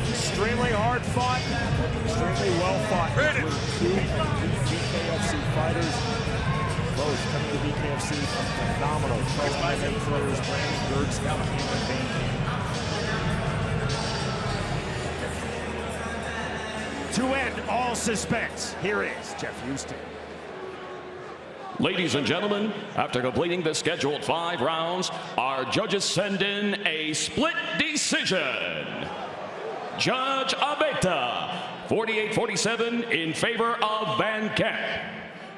Extremely hard fought, extremely well fought. With 2 BKFC fighters, both coming to BKFC from phenomenal pro-MMA players, Brandon Gertz and Cameron Vancamp. To end all suspense, here is Jeff Houston. Ladies and gentlemen, after completing the scheduled 5 rounds, our judges send in a split decision. Judge Abeta, 48-47 in favor of Vancamp.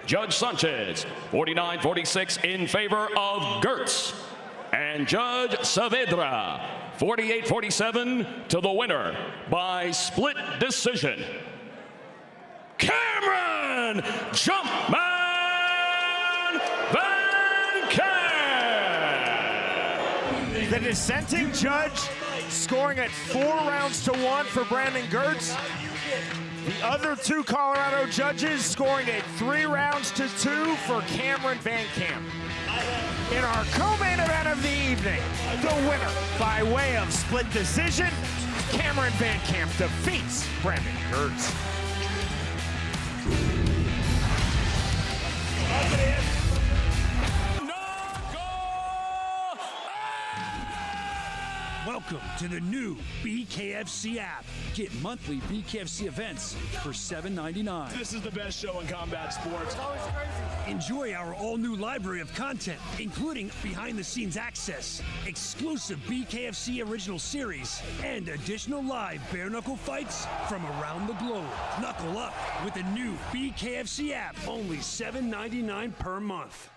Judge Sanchez, 49-46 in favor of Gertz. And Judge Saavedra, 48-47 to the winner by split decision. Cameron Jumpman Vancamp! The dissenting judge scoring at 4 rounds to 1 for Brandon Gertz. The other 2 Colorado judges scoring at 3 rounds to 2 for Cameron Vancamp. In our co-main event of the evening, the winner by way of split decision, Cameron Vancamp defeats Brandon Gertz. Welcome to the new BKFC app. Get monthly BKFC events for $7.99. This is the best show in combat sports. Enjoy our all-new library of content, including behind-the-scenes access, exclusive BKFC original series, and additional live bare-knuckle fights from around the globe. Knuckle up with the new BKFC app, only $7.99 per month.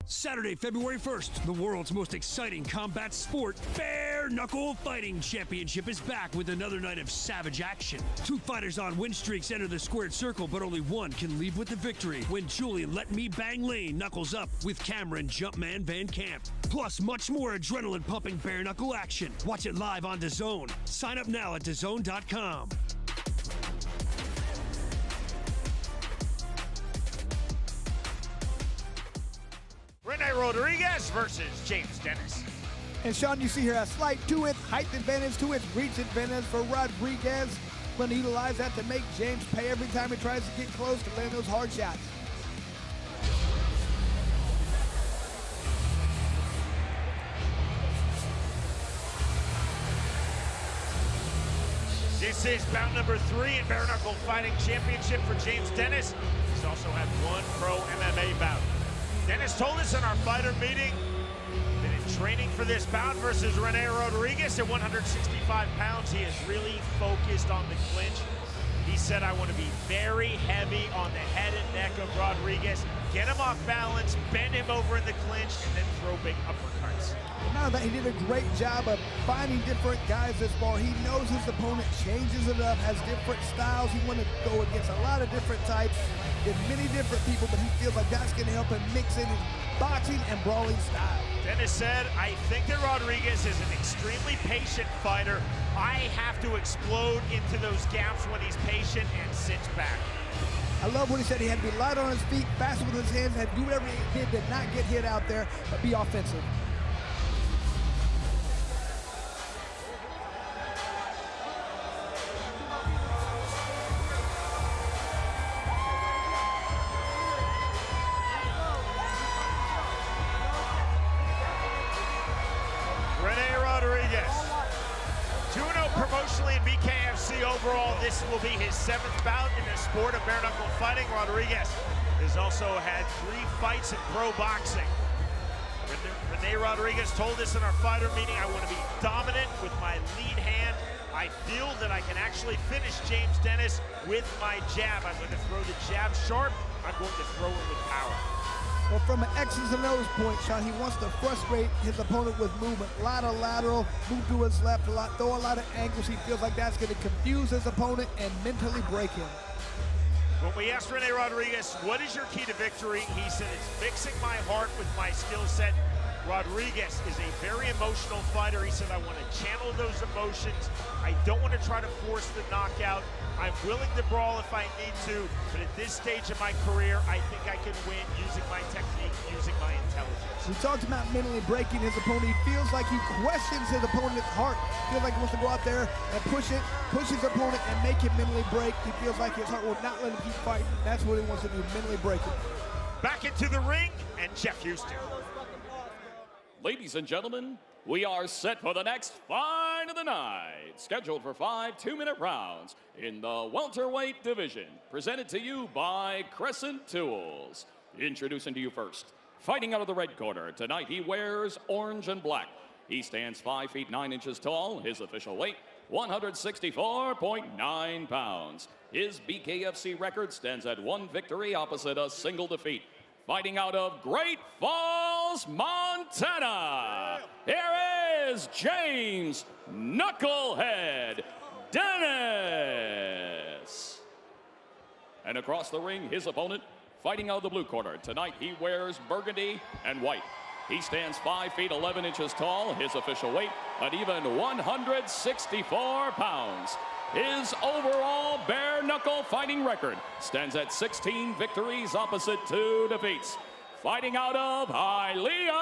Saturday, February 1st, the world's most exciting combat sport, Bare Knuckle Fighting Championship is back with another night of savage action. 2 fighters on win streaks enter the squared circle, but only one can leave with the victory when Julian Let Me Bang Lane knuckles up with Cameron Jumpman Vancamp. Plus, much more adrenaline-pumping bare knuckle action. Watch it live on DAZN. Sign up now at DAZN.com. Rene Rodriguez versus James Dennis. And Sean, you see here a slight 2-inch height advantage, 2-inch reach advantage for Rodriguez. Going to utilize that to make James pay every time he tries to get close to land those hard shots. This is bout number 3 in bare knuckle fighting championship for James Dennis. He's also had 1 pro MMA bout. Dennis told us in our fighter meeting that in training for this bout versus Rene Rodriguez at 165 pounds, he is really focused on the clinch. He said, I want to be very heavy on the head and neck of Rodriguez, get him off balance, bend him over in the clinch, and then throw big uppercuts. Now that he did a great job of finding different guys this far, he knows his opponent changes it up, has different styles. He want to go against a lot of different types, get many different people, but he feels like that's going to help him mix in his boxing and brawling style. Dennis said, I think that Rodriguez is an extremely patient fighter. I have to explode into those gaps when he's patient and sits back. I love what he said. He had to be light on his feet, fast with his hands, had to do whatever he did to not get hit out there, but be offensive. Promotionally in BKFC overall, this will be his 7th bout in the sport of bare knuckle fighting. Rodriguez has also had 3 fights in pro boxing. Rene Rodriguez told us in our fighter meeting, I want to be dominant with my lead hand. I feel that I can actually finish James Dennis with my jab. I'm going to throw the jab sharp. I'm going to throw it with power. Well, from an X's and O's point, Sean, he wants to frustrate his opponent with movement. A lot of lateral, move to his left, throw a lot of angles. He feels like that's going to confuse his opponent and mentally break him. When we asked Rene Rodriguez, what is your key to victory? He said, it's mixing my heart with my skill set. Rodriguez is a very emotional fighter. He said, I want to channel those emotions. I don't want to try to force the knockout. I'm willing to brawl if I need to, but at this stage of my career, I think I can win using my technique, using my intelligence. We talked about mentally breaking his opponent. He feels like he questions his opponent's heart. Feels like he wants to go out there and push his opponent and make him mentally break. He feels like his heart will not let him keep fighting. That's what he wants to do, mentally break him. Back into the ring, and Jeff Houston. Ladies and gentlemen, we are set for the next fight of the night, scheduled for 5 2-minute rounds in the welterweight division, presented to you by Crescent Tools. Introducing to you first, fighting out of the red corner, tonight he wears orange and black. He stands 5 feet 9 inches tall, his official weight, 164.9 pounds. His BKFC record stands at 1 victory opposite a single defeat. Fighting out of Great Falls, Montana, here is James Knucklehead Dennis. And across the ring, his opponent, fighting out of the blue corner. Tonight, he wears burgundy and white. He stands 5 feet 11 inches tall, his official weight, at even 164 pounds. His overall bare knuckle fighting record stands at 16 victories opposite 2 defeats. Fighting out of Hialeah,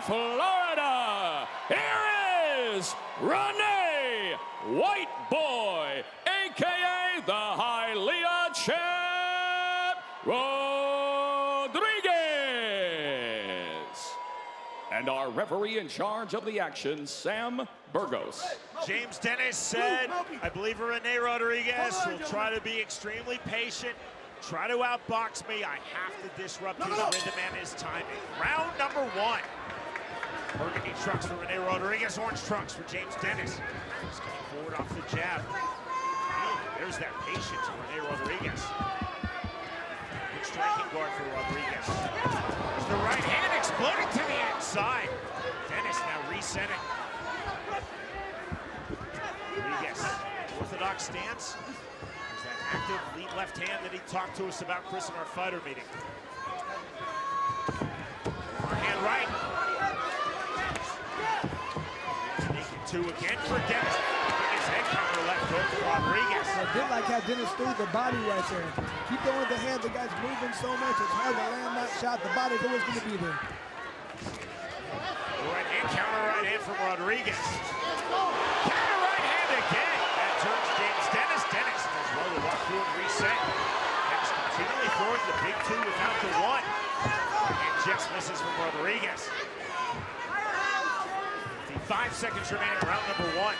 Florida, here is Rene White Boy, AKA the Hialeah Champ, Rodriguez. And our referee in charge of the action, Sam Burgos. James Dennis said, I believe Rene Rodriguez will try to be extremely patient, try to outbox me. I have to disrupt his rhythm and his timing. Round number 1. Burgundy trunks for Rene Rodriguez, orange trunks for James Dennis. He's coming forward off the jab. There's that patience of Rene Rodriguez. Good striking guard for Rodriguez. There's the right hand exploding to the inside. Dennis now resetting. Rodriguez, orthodox stance. There's that active lead left hand that he talked to us about, Chris, in our fighter meeting. Forehand right. Sneaking 2 again for Dennis. His head counter left hook for Rodriguez. I did like how Dennis threw the body right there. Keep going with the head. The guy's moving so much, it's hard to land that shot. The body's always going to be there. Right hand, counter right hand from Rodriguez. Counter right hand again. That turns James Dennis. Dennis as well to walk through and reset. Dennis continually throwing the big 2 without the 1. And just misses from Rodriguez. 55 seconds remaining, round number 1.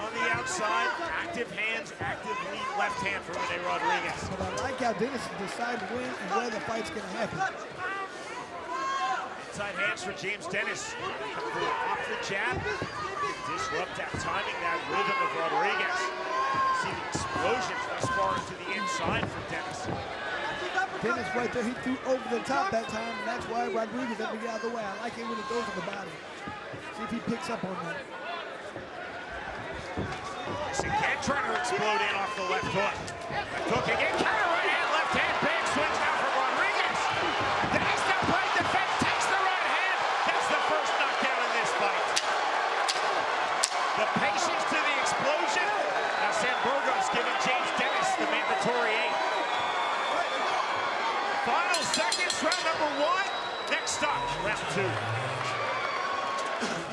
on the outside, active hands, active lead left hand for Rene Rodriguez. But I like how Dennis decides when and where the fight's going to happen. Inside hands for James Dennis. Off the jab. Disrupt that timing, that rhythm of Rodriguez. See the explosions thus far into the inside from Dennis. Dennis right there, he threw over the top that time, and that's why Rodriguez had to get out of the way. I like it when he goes to the body. See if he picks up on that. Again trying to explode in off the left hook. Left hook again, counter right hand, left hand, big swings now for Rodriguez. Dennis now playing defense, takes the right hand. That's the first knockdown in this fight. The patience to the explosion. Now San Burgos giving James Dennis the mandatory 8. Final seconds, round number 1. Next stop, round 2.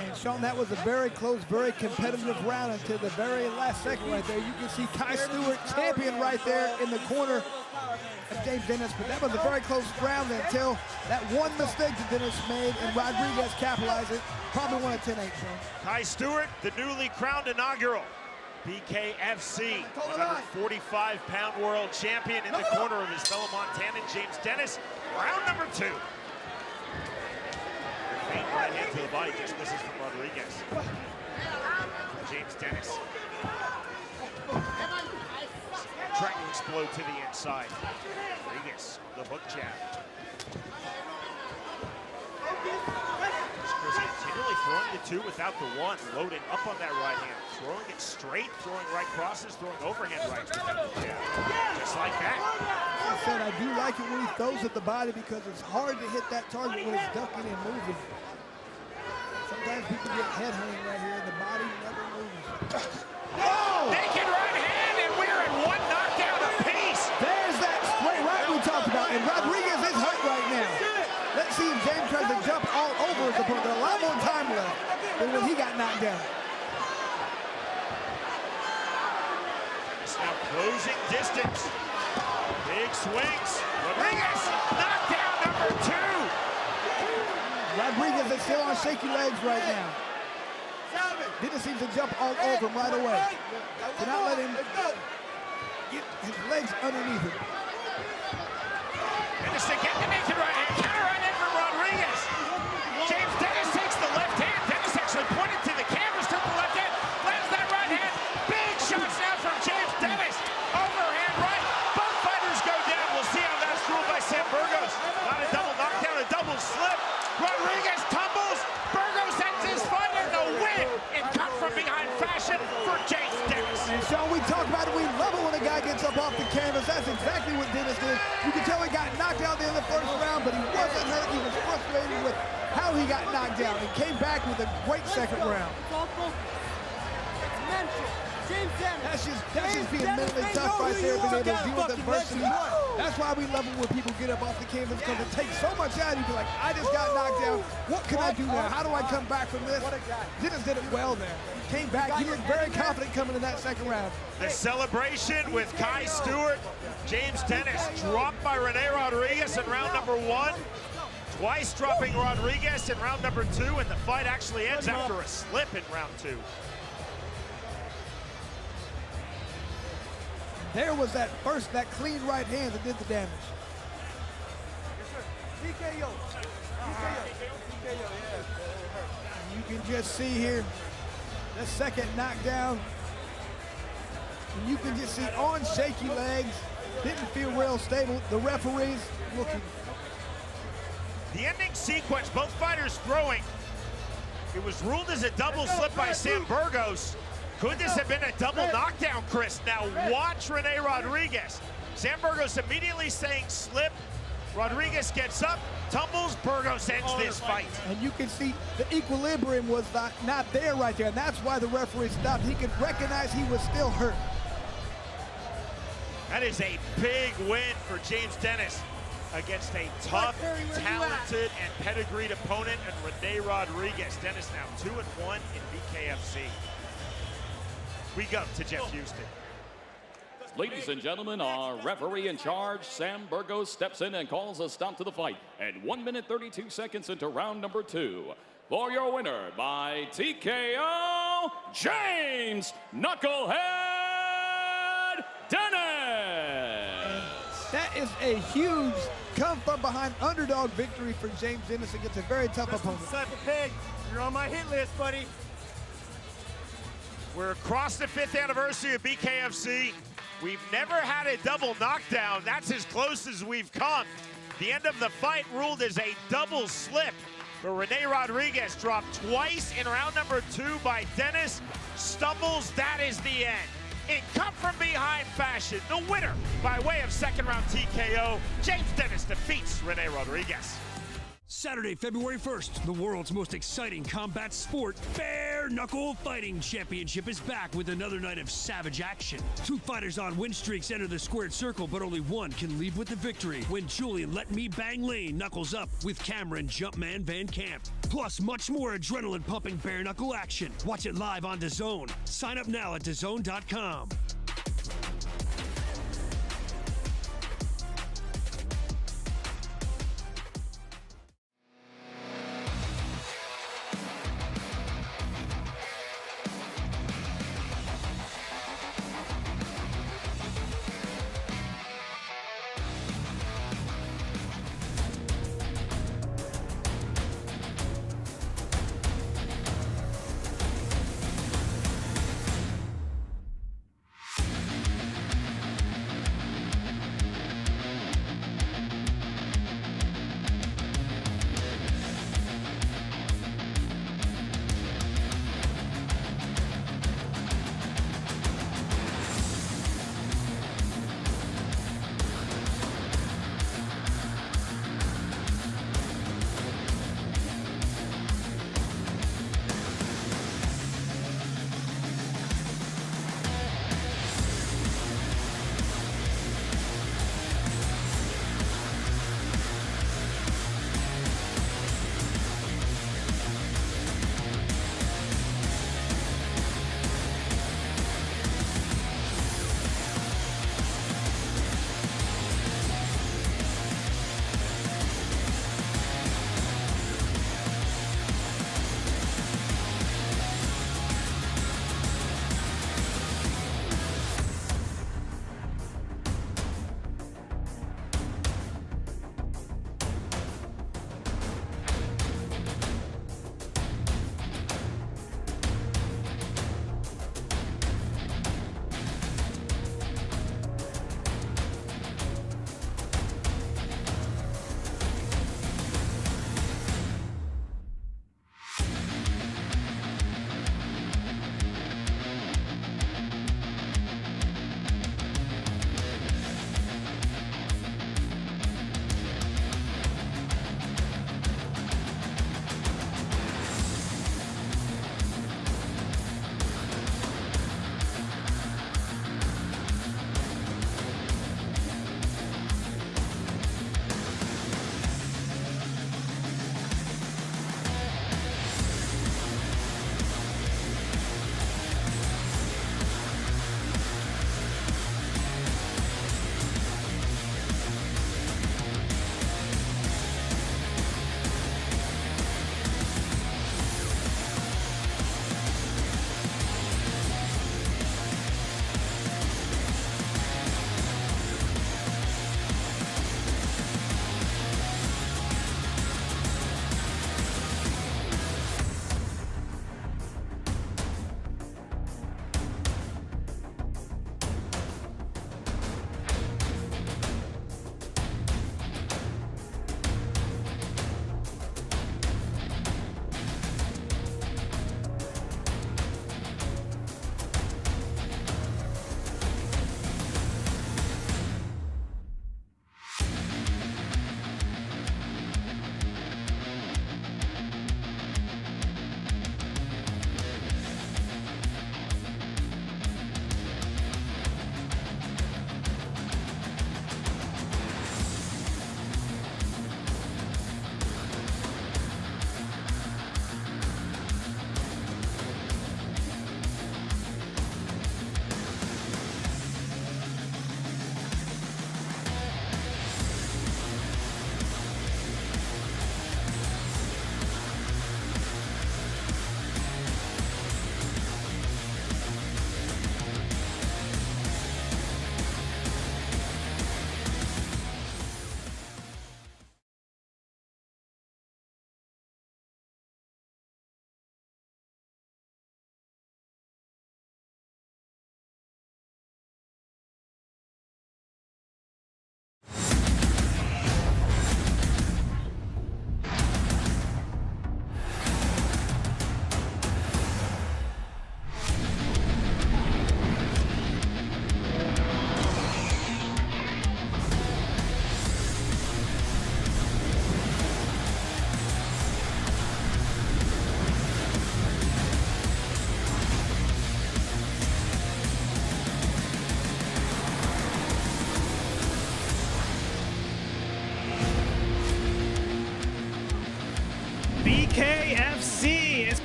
And Sean, that was a very close, very competitive round until the very last second right there. You can see Kai Stewart, champion right there in the corner of James Dennis, but that was a very close round until that one mistake that Dennis made and Rodriguez capitalized it. Probably won a 10-8, Sean. Kai Stewart, the newly crowned inaugural BKFC 145-pound world champion in the corner of his fellow Montanan, James Dennis. Round number 2. Faint right hand to the body, just misses from Rodriguez. James Dennis. Trying to explode to the inside. Rodriguez, the hook jab. Chris continually throwing the 2 without the 1, loading up on that right hand, throwing it straight, throwing right crosses, throwing overhand rights without the jab. Just like that. I said I do like it when he throws at the body because it's hard to hit that target when it's ducking and moving. Sometimes people get head hunting right here, the body never moves. Oh! Naked right hand, and we're at 1 knockdown apiece. There's that straight right we talked about, and Rodriguez is hurt right now. Let's see if James tries to jump all over his opponent. There's a lot more time left than when he got knocked down. It's now closing distance. Big swings. Rodriguez, knockdown number 2. Rodriguez is still on shaky legs right now. Dennis seems to jump all over him right away. Do not let him get his legs underneath him. Dennis again, the naked right hand. Counter right hand from Rodriguez. James Dennis takes the left hand. Dennis actually pointed to the canvas, took the left hand, lands that right hand. Big shots now from James Dennis. Overhand right. Both fighters go down. We'll see how that's ruled by San Burgos. Not a double knockdown, a double slip. Rodriguez tumbles. Burgos ends his fight in the win in cut from behind fashion for James Dennis. And Sean, we talk about it. We love it when a guy gets up off the canvas. That's exactly what Dennis did. You can tell he got knocked out there in the first round, but he wasn't hurt. He was frustrated with how he got knocked down. He came back with a great second round. That's just being mentally tough right there, being able to deal with adversity. That's why we love it when people get up off the canvas, because it takes so much out of you. Be like, I just got knocked down. What can I do now? How do I come back from this? Dennis did it well there. He came back. He looked very confident coming in that second round. The celebration with Kai Stewart. James Dennis dropped by Rene Rodriguez in round number 1. Twice dropping Rodriguez in round number 2, and the fight actually ends after a slip in round 2. There was that clean right hand that did the damage. TKO. You can just see here the second knockdown. And you can just see on shaky legs, didn't feel real stable. The referees looking. The ending sequence, both fighters throwing. It was ruled as a double slip by San Burgos. Could this have been a double knockdown, Chris? Now watch Rene Rodriguez. San Burgos immediately saying slip. Rodriguez gets up, tumbles, Burgos ends this fight. And you can see the equilibrium was not there right there, and that's why the referee stopped. He could recognize he was still hurt. That is a big win for James Dennis against a tough, talented, and pedigreed opponent, and Rene Rodriguez. Dennis now 2-1 in BKFC. We go to Jeff Houston. Ladies and gentlemen, our referee in charge, Sam Burgos, steps in and calls a stop to the fight at 1 minute 32 seconds into round number 2. For your winner by TKO, now, James Knucklehead Dennis. That is a huge come-from-behind underdog victory for James Dennis against a very tough opponent. Cypher Pig, you're on my hit list, buddy. We're across the 5th anniversary of BKFC. We've never had a double knockdown. That's as close as we've come. The end of the fight ruled as a double slip, where Rene Rodriguez dropped twice in round number 2 by Dennis. Stumbles, that is the end. In come-from-behind fashion, the winner by way of second-round TKO, James Dennis defeats Rene Rodriguez. Saturday, February 1st, the world's most exciting combat sport, Bare Knuckle Fighting Championship is back with another night of savage action. 2 fighters on win streaks enter the squared circle, but only one can leave with the victory when Julian Let Me Bang Lane knuckles up with Cameron Jumpman Vancamp. Plus, much more adrenaline-pumping bare knuckle action. Watch it live on DAZN. Sign up now at DAZN.com.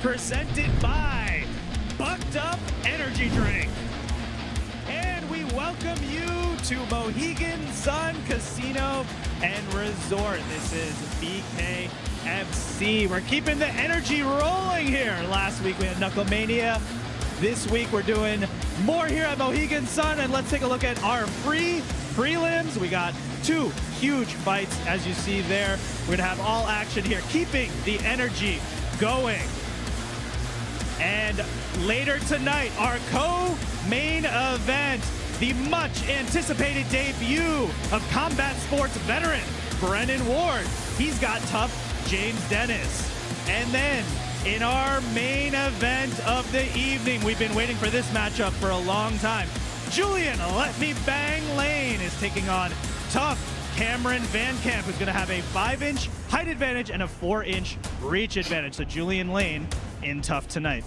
presented by Bucked Up Energy Drink. And we welcome you to Mohegan Sun Casino and Resort. This is BKFC. We're keeping the energy rolling here. Last week we had Knuckle Mania. This week we're doing more here at Mohegan Sun, and let's take a look at our prelims. We got 2 huge fights, as you see there. We're gonna have all action here, keeping the energy going. And later tonight, our co-main event, the much anticipated debut of combat sports veteran Brennan Ward. He's got tough James Dennis. And then in our main event of the evening, we've been waiting for this matchup for a long time. Julian, Let Me Bang Lane is taking on tough Cameron Vancamp, who's gonna have a 5-inch height advantage and a 4-inch reach advantage. So Julian Lane in tough tonight.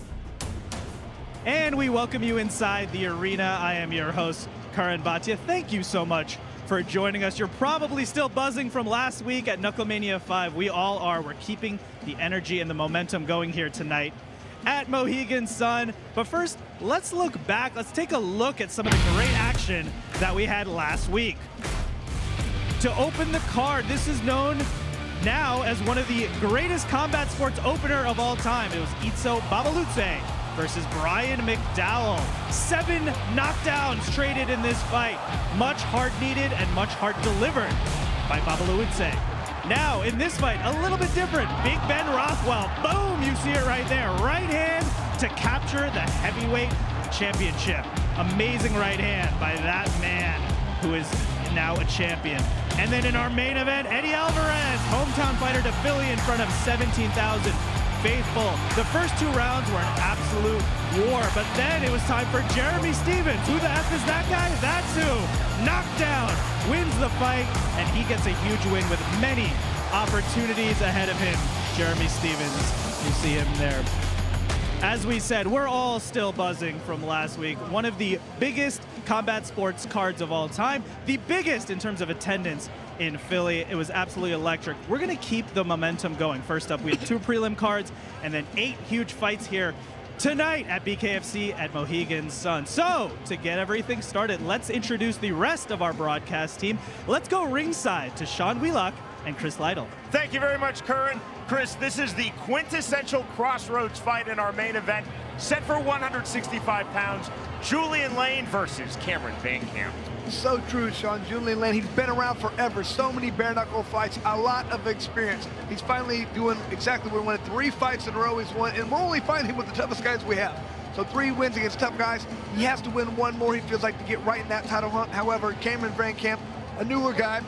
And we welcome you inside the arena. I am your host, Karan Bhatia. Thank you so much for joining us. You're probably still buzzing from last week at Knuckle Mania 5. We all are. We're keeping the energy and the momentum going here tonight at Mohegan Sun. But first, let's look back. Let's take a look at some of the great action that we had last week. To open the card, this is known now as one of the greatest combat sports opener of all time. It was Itzo Babalutse versus Brian McDowell. 7 knockdowns traded in this fight. Much heart needed and much heart delivered by Babalutse. Now in this fight, a little bit different. Big Ben Rothwell, boom, you see it right there. Right hand to capture the heavyweight championship. Amazing right hand by that man who is now a champion. And then in our main event, Eddie Alvarez, hometown fighter to Philly in front of 17,000 faithful. The first 2 rounds were an absolute war, but then it was time for Jeremy Stevens. Who the F is that guy? That's who. Knockdown, wins the fight, and he gets a huge win with many opportunities ahead of him. Jeremy Stevens, you see him there. As we said, we're all still buzzing from last week. One of the biggest combat sports cards of all time, the biggest in terms of attendance in Philly. It was absolutely electric. We're gonna keep the momentum going. First up, we have 2 prelim cards and then 8 huge fights here tonight at BKFC at Mohegan Sun. So, to get everything started, let's introduce the rest of our broadcast team. Let's go ringside to Sean Wheelock and Chris Lytle. Thank you very much, Curran. Chris, this is the quintessential crossroads fight in our main event, set for 165 pounds. Julian Lane versus Cameron Vancamp. So true, Sean. Julian Lane, he's been around forever. So many bare knuckle fights, a lot of experience. He's finally doing exactly what we wanted. 3 fights in a row he's won, and we're only fighting with the toughest guys we have. So 3 wins against tough guys. He has to win 1 more, he feels like, to get right in that title hunt. However, Cameron Vancamp, a newer guy,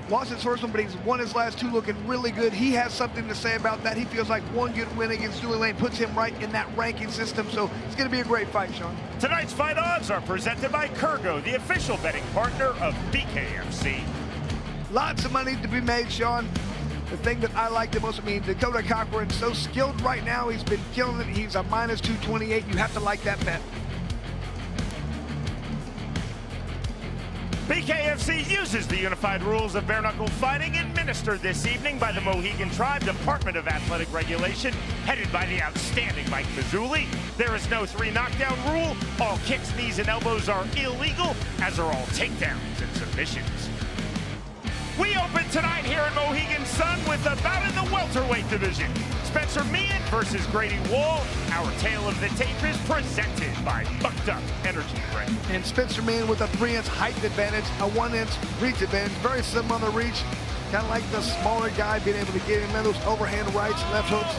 lost his first one, but he's won his last 2, looking really good. He has something to say about that. He feels like 1 good win against Julian Lane puts him right in that ranking system, so it's going to be a great fight, Sean. Tonight's fight odds are presented by Kurgo, the official betting partner of BKFC. Lots of money to be made, Sean. The thing that I like the most, Dakota Cochran, so skilled right now. He's been killing it. He's a minus 228. You have to like that bet. BKFC uses the unified rules of bare knuckle fighting administered this evening by the Mohegan Tribe Department of Athletic Regulation, headed by the outstanding Mike Mazzulli. There is no 3 knockdown rule. All kicks, knees, and elbows are illegal, as are all takedowns and submissions. We open tonight here in Mohegan Sun with a bout in the welterweight division. Spencer Meehan versus Grady Wall. Our tale of the tape is presented by Bucked Up Energy Drink. And Spencer Meehan with a 3-inch height advantage, a 1-inch reach advantage. Very similar on the reach. Kind of like the smaller guy being able to get him in those overhand rights and left hooks.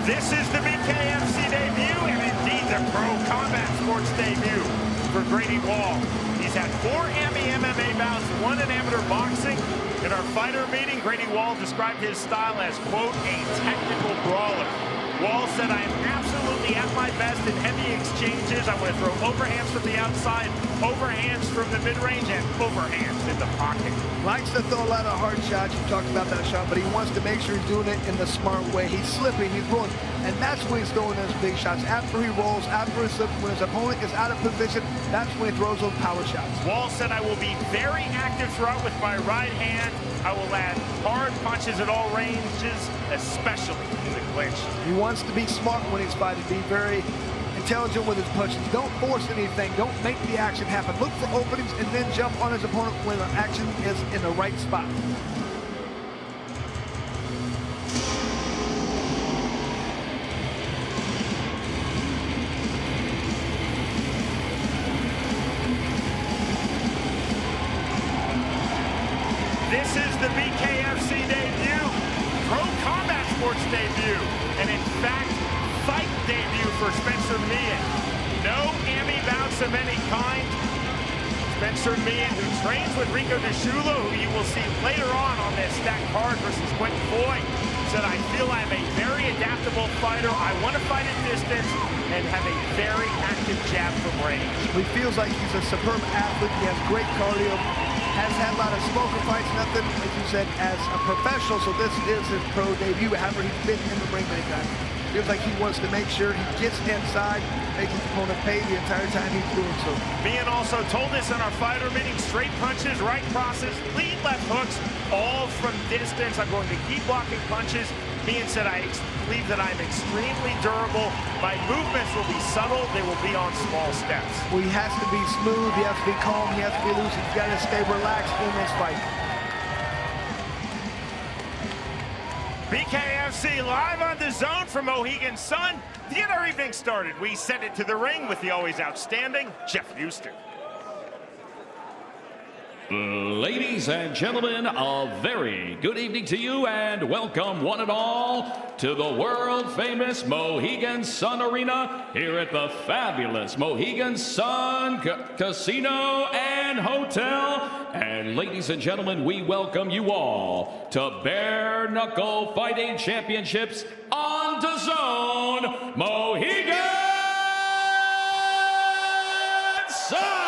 This is the BKFC debut, and indeed the pro combat sports debut for Grady Wall. He's had 4 MMA bouts, 1 in amateur boxing. In our fighter meeting, Grady Wall described his style as, quote, a technical brawler. Wall said, I am absolutely be at my best in heavy exchanges. I want to throw overhands from the outside, overhands from the mid-range, and overhands in the pocket. Likes to throw a lot of hard shots. You talked about that shot, but he wants to make sure he's doing it in the smart way. He's slipping, he's rolling, and that's when he's throwing those big shots. After he rolls, after he slips, when his opponent is out of position, that's when he throws those power shots. Wall said, I will be very active throughout with my right hand. I will add hard punches at all ranges, especially in the clinch. He wants to be smart when he's fighting, be very intelligent with his punches. Don't force anything. Don't make the action happen. Look for openings and then jump on his opponent when the action is in the right spot. This is the BKFC debut, Pro Combat Sports debut, and in fact, fight debut for Spencer Meehan. No Emmy bouts of any kind. Spencer Meehan, who trains with Rico DISCIULLO, who you will see later on this stacked card versus Quentin FOYE, said, I feel I'm a very adaptable fighter. I want to fight at distance and have a very active jab from range. He feels like he's a superb athlete. He has great cardio. Has had a lot of smoker fights, nothing, like you said, as a professional, so this is his pro debut. However, he's been in the ring many times. Feels like he wants to make sure he gets inside, makes his opponent pay the entire time he's doing so. Meehan also told us in our fighter meeting, straight punches, right crosses, lead left hooks, all from distance. I'm going to keep blocking punches. Meehan said, I believe that I'm extremely durable. My movements will be subtle. They will be on small steps. Well, he has to be smooth. He has to be calm. He has to be loose. He's got to stay relaxed in this fight. BKFC live on DAZN from Mohegan Sun. To get our evening started, we send it to the ring with the always outstanding Jeff Houston. Ladies and gentlemen, a very good evening to you and welcome one and all to the world-famous Mohegan Sun Arena here at the fabulous Mohegan Sun Casino and Hotel. And ladies and gentlemen, we welcome you all to Bare Knuckle Fighting Championships on DAZN, Mohegan Sun!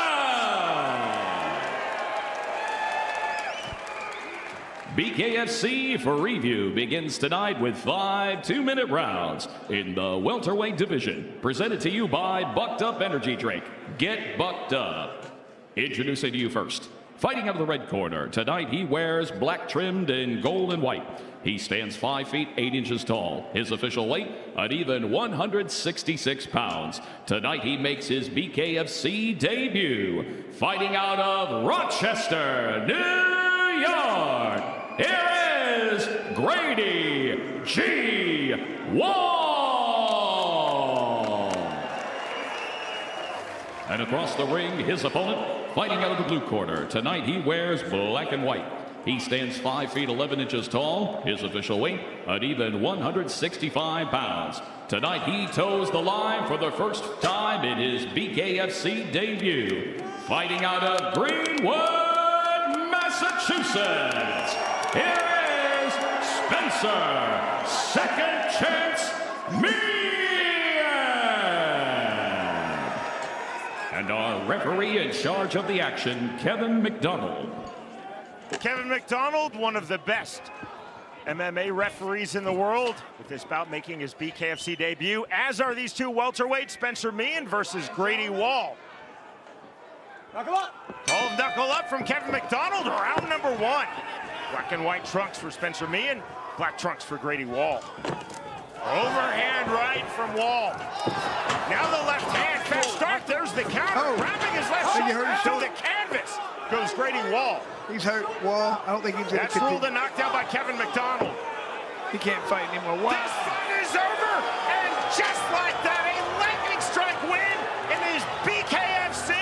BKFC for review begins tonight with 5 2-minute rounds in the welterweight division. Presented to you by Bucked Up Energy Drink. Get bucked up. Introducing to you first. Fighting out of the red corner, tonight he wears black trimmed in gold and white. He stands 5 feet 8 inches tall. His official weight, an even 166 pounds. Tonight he makes his BKFC debut. Fighting out of Rochester, New York. Here is Grady G. Wall. And across the ring, his opponent, fighting out of the blue corner. Tonight he wears black and white. He stands 5 feet 11 inches tall. His official weight, an even 165 pounds. Tonight he toes the line for the first time in his BKFC debut. Fighting out of Greenwood, Massachusetts. Here is Spencer, Second Chance Meehan. And our referee in charge of the action, Kevin McDonald. Kevin McDonald, one of the best MMA referees in the world, with this bout making his BKFC debut, as are these two welterweights, Spencer Meehan versus Grady Wall. Knuckle up! Call of knuckle up from Kevin McDonald, round number 1. Black and white trunks for Spencer Meehan, black trunks for Grady Wall. Overhand right from Wall. Now the left hand, fast start, there's the counter, wrapping his left shoulder to the canvas. Goes Grady Wall. He's hurt, Wall. I don't think he's going to That's ruled a knockdown by Kevin McDonald. He can't fight anymore. Wow. This fight is over, and just like that, a lightning strike win in his BKFC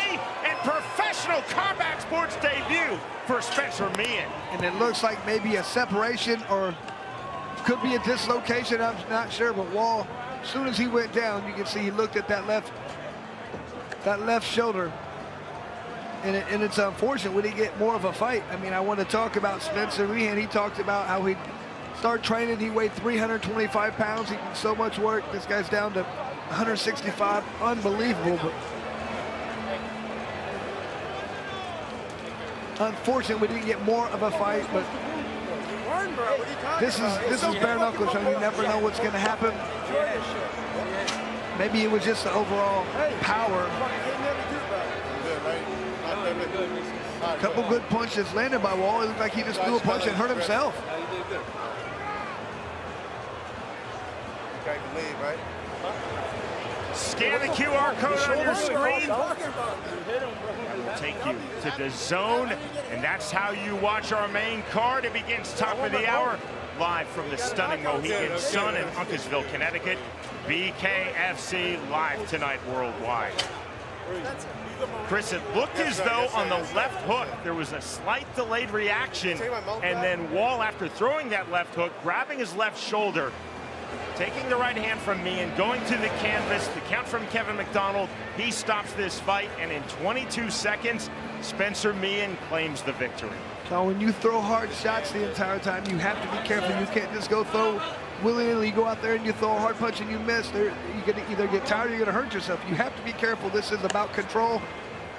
and professional combat sports debut for Spencer Meehan. And it looks like maybe a separation or could be a dislocation, I'm not sure, but Wall, as soon as he went down, you can see he looked at that left shoulder. And it's unfortunate we didn't get more of a fight. I mean, I want to talk about Spencer Meehan. He talked about how he started training. He weighed 325 pounds. He did so much work. This guy's down to 165, unbelievable. But unfortunately, we didn't get more of a fight. But this is bare knuckles, so you never know what's going to happen. Maybe it was just the overall power. A couple good punches landed by Wall. It looked like he just threw a punch and hurt himself. Scan the QR code on your screen. That will take you to DAZN, and that's how you watch our main card. It begins top of the hour, live from the stunning Mohegan Sun in Uncasville, Connecticut. BKFC live tonight worldwide. Chris, it looked as though on the left hook there was a slight delayed reaction, and then Wall, after throwing that left hook, grabbing his left shoulder, taking the right hand from Meehan, going to the canvas, the count from Kevin McDonald, he stops this fight, and in 22 seconds, Spencer Meehan claims the victory. So when you throw hard shots the entire time, you have to be careful. You can't just go throw willy-nilly. You go out there and you throw a hard punch and you miss. You're going to either get tired or you're going to hurt yourself. You have to be careful. This is about control.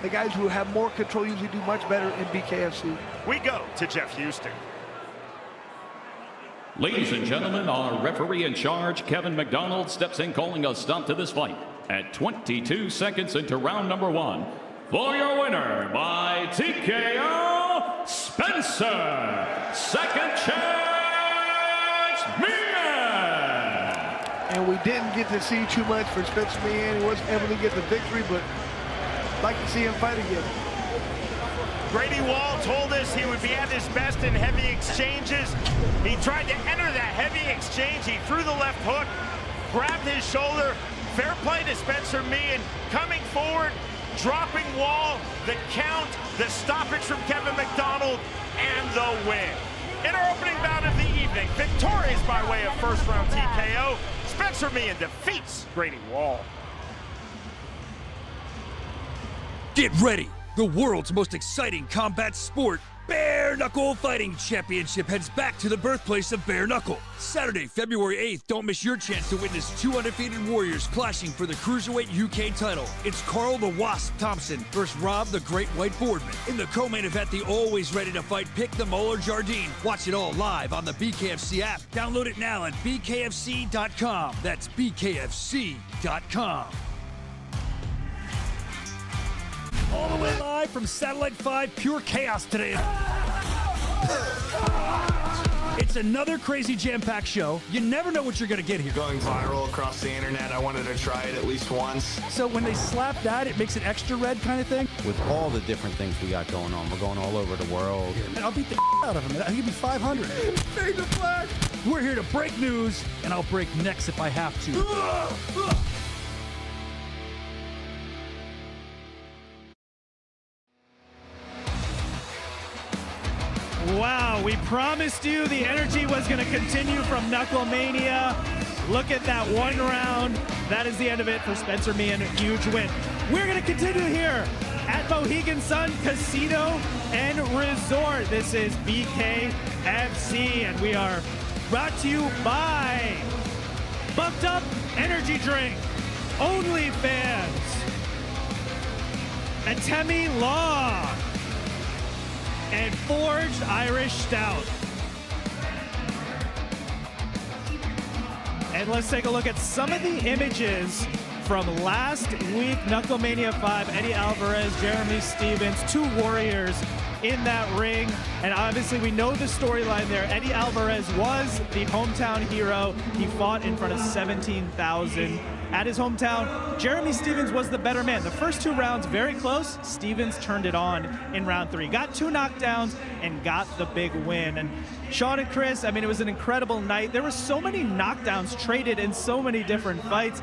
The guys who have more control usually do much better in BKFC. We go to Jeff Houston. Ladies and gentlemen, our referee in charge, Kevin McDonald, steps in calling a stop to this fight at 22 seconds into round number 1. For your winner by TKO, Spencer, second chance, Meehan. And we didn't get to see too much for Spencer Meehan. He wasn't able to get the victory, but I'd like to see him fight again. Grady Wall told us he would be at his best in heavy exchanges. He tried to enter that heavy exchange. He threw the left hook, grabbed his shoulder. Fair play to Spencer Meehan, coming forward, dropping Wall, the count, the stoppage from Kevin McDonald, and the win. In our opening bout of the evening, victorious by way of first round TKO, Spencer Meehan defeats Grady Wall. Get ready. The world's most exciting combat sport, Bare Knuckle Fighting Championship, heads back to the birthplace of bare knuckle. Saturday, February 8th, don't miss your chance to witness 2 undefeated warriors clashing for the Cruiserweight UK title. It's Carl the Wasp Thompson versus Rob the Great White Boardman. In the co-main event, the always ready to fight Pick the Molar Jardine. Watch it all live on the BKFC app. Download it now at bkfc.com. That's bkfc.com. All the way live from Satellite 5, pure chaos today. It's another crazy jam-packed show. You never know what you're going to get here. Going viral across the internet, I wanted to try it at least once. So when they slap that, it makes it extra red kind of thing? With all the different things we got going on, we're going all over the world. And I'll beat the out of him. He'll be 500. Fade the flag. We're here to break news, and I'll break necks if I have to. Wow, we promised you the energy was going to continue from Knuckle Mania. Look at that one round. That is the end of it for Spencer Meehan. Huge win. We're going to continue here at Mohegan Sun Casino and Resort. This is BKFC, and we are brought to you by Bucked Up Energy Drink, OnlyFans, Atemi Law, and Forged Irish Stout. And let's take a look at some of the images from last week, Knuckle Mania 5, Eddie Alvarez, Jeremy Stevens, 2 warriors in that ring. And obviously we know the storyline there. Eddie Alvarez was the hometown hero. He fought in front of 17,000 at his hometown. Jeremy Stevens was the better man. The first 2 rounds, very close. Stevens turned it on in round 3. Got 2 knockdowns and got the big win. And Sean and Chris, I mean, it was an incredible night. There were so many knockdowns traded in so many different fights.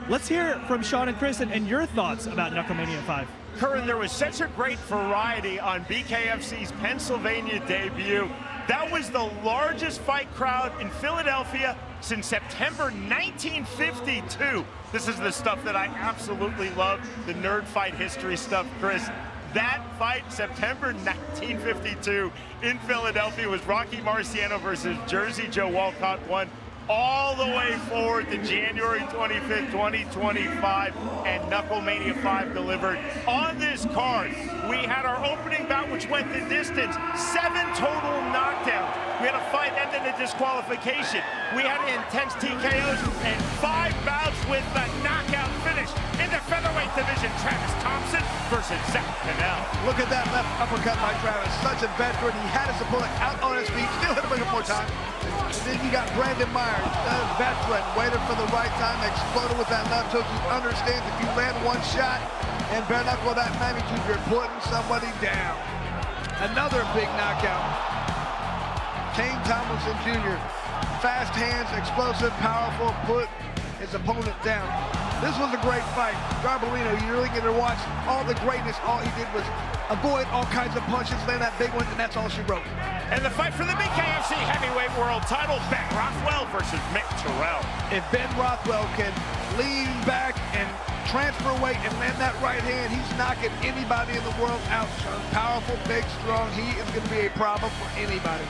Let's hear from Sean and Chris and your thoughts about Knuckle Mania 5. Curran, there was such a great variety on BKFC's Pennsylvania debut. That was the largest fight crowd in Philadelphia since September 1952. This is the stuff that I absolutely love, the nerd fight history stuff, Chris. That fight, September 1952 in Philadelphia, was Rocky Marciano versus Jersey Joe Walcott 1. all the way forward to January 25th, 2025, and Knuckle Mania 5 delivered. On this card, we had our opening bout, which went the distance, 7 total knockdowns. We had a fight ending in disqualification. We had intense TKOs and 5 bouts with the knockout finish. In the featherweight division, Travis Thompson versus Zach Pinnell. Look at that left uppercut by Travis. Such a veteran. He had his opponent out on his feet. Still hit him a more time. And then you got Brandon Myers, a veteran, waited for the right time, exploded with that left hook. You understand if you land one shot and bare knuckle that magnitude, you're putting somebody down. Another big knockout. Kane Tomlinson Jr. Fast hands, explosive, powerful, put his opponent down. This was a great fight. Garbolino, you really get to watch all the greatness. All he did was avoid all kinds of punches, land that big one, and that's all she wrote. And the fight for the BKFC heavyweight world title, Ben Rothwell versus Mick Terrell. If Ben Rothwell can lean back and transfer weight and land that right hand, he's knocking anybody in the world out, son. Powerful, big, strong. He is going to be a problem for anybody.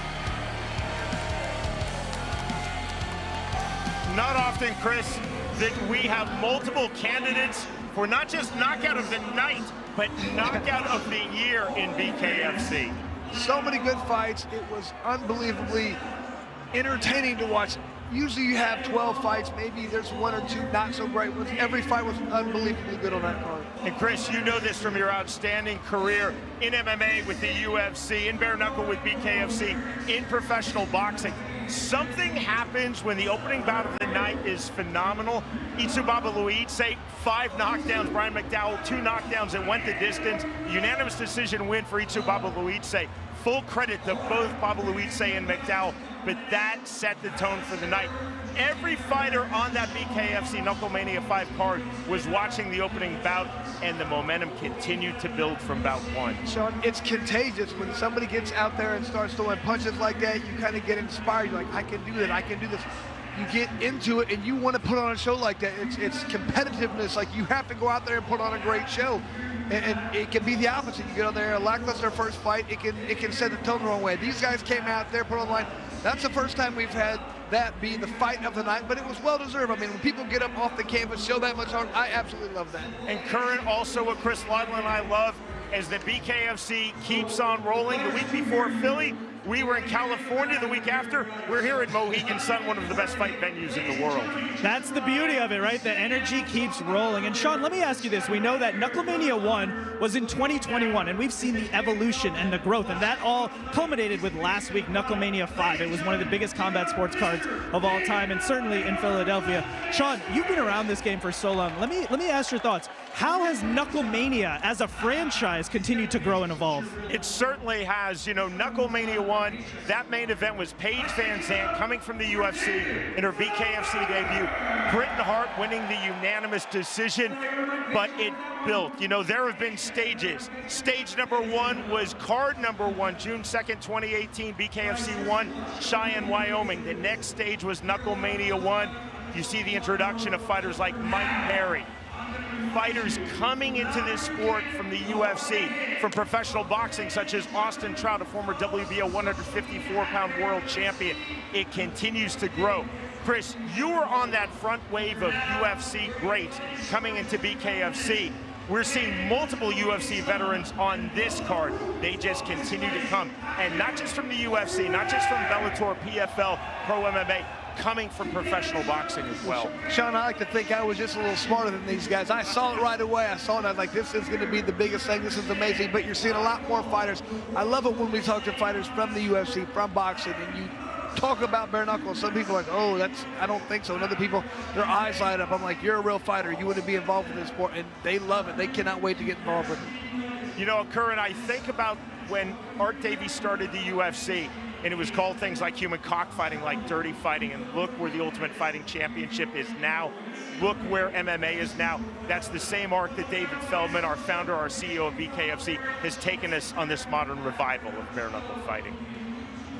Not often, Chris, that we have multiple candidates for not just knockout of the night, but knockout of the year in BKFC. So many good fights. It was unbelievably entertaining to watch. Usually you have 12 fights, maybe there's 1 or 2 not so great ones. Every fight was unbelievably good on that card. And Chris, you know this from your outstanding career in MMA with the UFC, in bare knuckle with BKFC, in professional boxing. Something happens when the opening bout of the night is phenomenal. Itsubaba Luiz, 5 knockdowns, Brian McDowell, 2 knockdowns that went the distance. Unanimous decision win for Itsubaba Luiz. Full credit to both Baba Luiz and McDowell, but that set the tone for the night. Every fighter on that BKFC Knuckle Mania 5 card was watching the opening bout, and the momentum continued to build from bout 1. Sean, it's contagious. When somebody gets out there and starts throwing punches like that, you kind of get inspired. You're like, I can do that, I can do this. You get into it and you want to put on a show like that. It's competitiveness. Like, you have to go out there and put on a great show. And it can be the opposite. You get on there, a lackluster first fight, it can set the tone the wrong way. These guys came out there, put on the line. That's the first time we've had that be the fight of the night, but it was well deserved. I mean, when people get up off the canvas, show that much heart, I absolutely love that. And current, also what Chris Lytle and I love, as the BKFC keeps on rolling. The week before Philly, we were in California. The week after, we're here at Mohegan Sun, one of the best fight venues in the world. That's the beauty of it, right? The energy keeps rolling. And Sean, let me ask you this. We know that Knuckle Mania 1 was in 2021, and we've seen the evolution and the growth, and that all culminated with last week, Knuckle Mania 5. It was one of the biggest combat sports cards of all time, and certainly in Philadelphia. Sean, you've been around this game for so long. Let me ask your thoughts. How has Knuckle Mania as a franchise continued to grow and evolve? It certainly has. You know, Knuckle Mania 1, that main event was Paige Van Zandt coming from the UFC in her BKFC debut. Britain Hart winning the unanimous decision, but it built. You know, there have been stages. Stage number 1 was card number 1, June 2nd, 2018, BKFC 1, Cheyenne, Wyoming. The next stage was Knuckle Mania 1. You see the introduction of fighters like Mike Perry. Fighters coming into this sport from the UFC, from professional boxing, such as Austin Trout, a former WBO 154-pound world champion. It continues to grow. Chris, you were on that front wave of UFC greats coming into BKFC. We're seeing multiple UFC veterans on this card. They just continue to come. And not just from the UFC, not just from Bellator, PFL, Pro MMA, coming from professional boxing as well. Sean, I like to think I was just a little smarter than these guys. I saw it right away. I saw it, I was like, this is going to be the biggest thing. This is amazing. But you're seeing a lot more fighters. I love it when we talk to fighters from the UFC, from boxing, and you talk about bare knuckle. Some people are like, oh, I don't think so. And other people, their eyes light up. I'm like, you're a real fighter. You want to be involved in this sport. And they love it. They cannot wait to get involved with it. You know, Curran, I think about when Art Davies started the UFC, and it was called things like human cockfighting, like dirty fighting, and look where the Ultimate Fighting Championship is now. Look where MMA is now. That's the same arc that David Feldman, our founder, our CEO of BKFC, has taken us on this modern revival of bare knuckle fighting.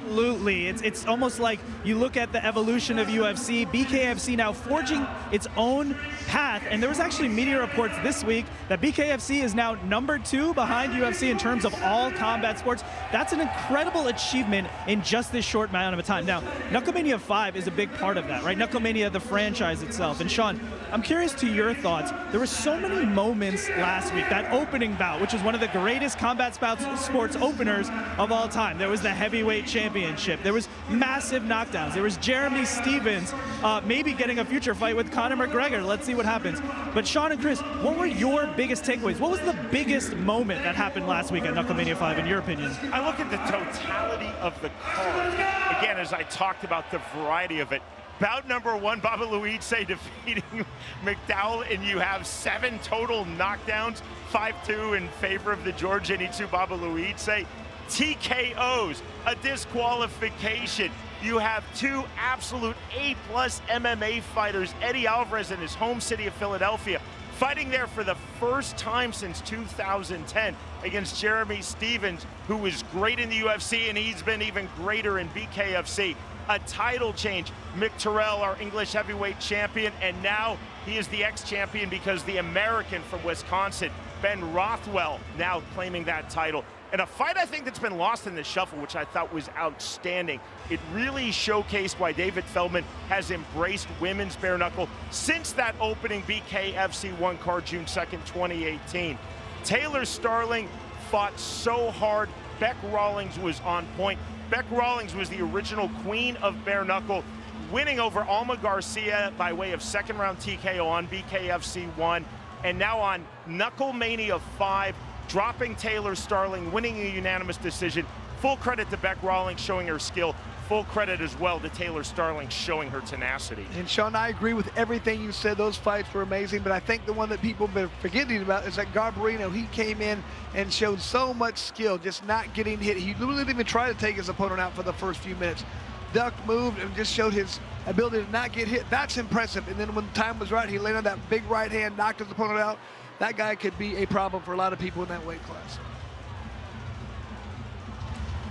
Absolutely. It's almost like you look at the evolution of UFC, BKFC now forging its own path, and there was actually media reports this week that BKFC is now #2 behind UFC in terms of all combat sports. That's an incredible achievement in just this short amount of time. Now, Knuckle Mania 5 is a big part of that, right? Knuckle Mania, the franchise itself. And Sean, I'm curious to your thoughts. There were so many moments last week. That opening bout, which is one of the greatest combat sports openers of all time. There was the heavyweight championship. There was massive knockdowns. There was Jeremy Stevens maybe getting a future fight with Conor McGregor. Let's see what happens. But Sean and Chris, what were your biggest takeaways? What was the biggest moment that happened last week at Knuckle Mania 5 in your opinion? I look at the totality of the card. Again, as I talked about the variety of it. Bout number 1, Baba Luiz defeating McDowell, and you have 7 total knockdowns, 5-2 in favor of the Georgian Itsu Baba Luiz. TKOs, a disqualification. You have 2 absolute A+ MMA fighters, Eddie Alvarez in his home city of Philadelphia, fighting there for the first time since 2010 against Jeremy Stevens, who was great in the UFC, and he's been even greater in BKFC. A title change, Mick Terrell, our English heavyweight champion, and now he is the ex-champion because the American from Wisconsin, Ben Rothwell, now claiming that title. And a fight I think that's been lost in the shuffle, which I thought was outstanding. It really showcased why David Feldman has embraced women's bare knuckle since that opening BKFC 1 card June 2nd, 2018. Taylor Starling fought so hard. Beck Rawlings was on point. Beck Rawlings was the original queen of bare knuckle, winning over Alma Garcia by way of 2nd round TKO on BKFC 1, and now on Knuckle Mania 5, dropping Taylor Starling, winning a unanimous decision. Full credit to Beck Rawlings showing her skill. Full credit as well to Taylor Starling showing her tenacity. And Sean, I agree with everything you said. Those fights were amazing, but I think the one that people have been forgetting about is that Garbarino. He came in and showed so much skill, just not getting hit. He literally didn't even try to take his opponent out for the first few minutes. Ducked, moved, and just showed his ability to not get hit. That's impressive. And then when the time was right, he landed that big right hand, knocked his opponent out. That guy could be a problem for a lot of people in that weight class.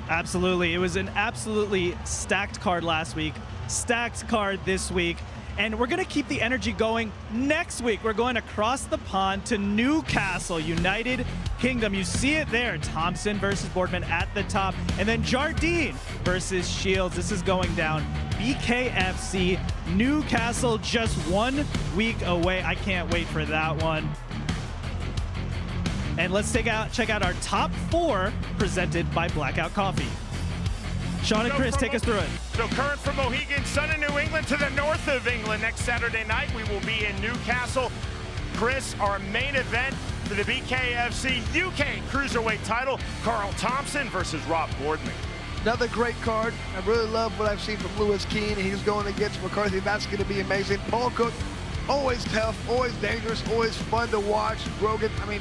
Absolutely. It was an absolutely stacked card last week, stacked card this week, and we're going to keep the energy going next week. We're going across the pond to Newcastle, United Kingdom. You see it there, Thompson versus Boardman at the top, and then Jardine versus Shields. This is going down. BKFC, Newcastle, just 1 week away. I can't wait for that one. And let's check out our top 4 presented by Blackout Coffee. Sean and Chris, take us through it. So current from Mohegan Sun in New England to the north of England. Next Saturday night, we will be in Newcastle. Chris, our main event for the BKFC UK Cruiserweight title, Carl Thompson versus Rob Boardman. Another great card. I really love what I've seen from Lewis Keane. He's going against McCarthy. That's going to be amazing. Paul Cook, always tough, always dangerous, always fun to watch. Grogan, I mean,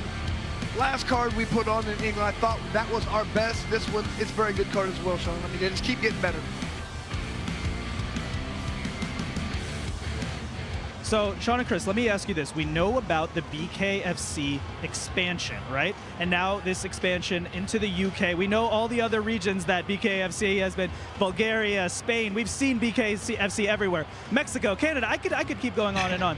last card we put on in England, I thought that was our best. This one, it's a very good card as well, Sean. I mean, they just keep getting better. So, Sean and Chris, let me ask you this. We know about the BKFC expansion, right? And now this expansion into the UK. We know all the other regions that BKFC has been, Bulgaria, Spain. We've seen BKFC everywhere. Mexico, Canada, I could keep going on and on.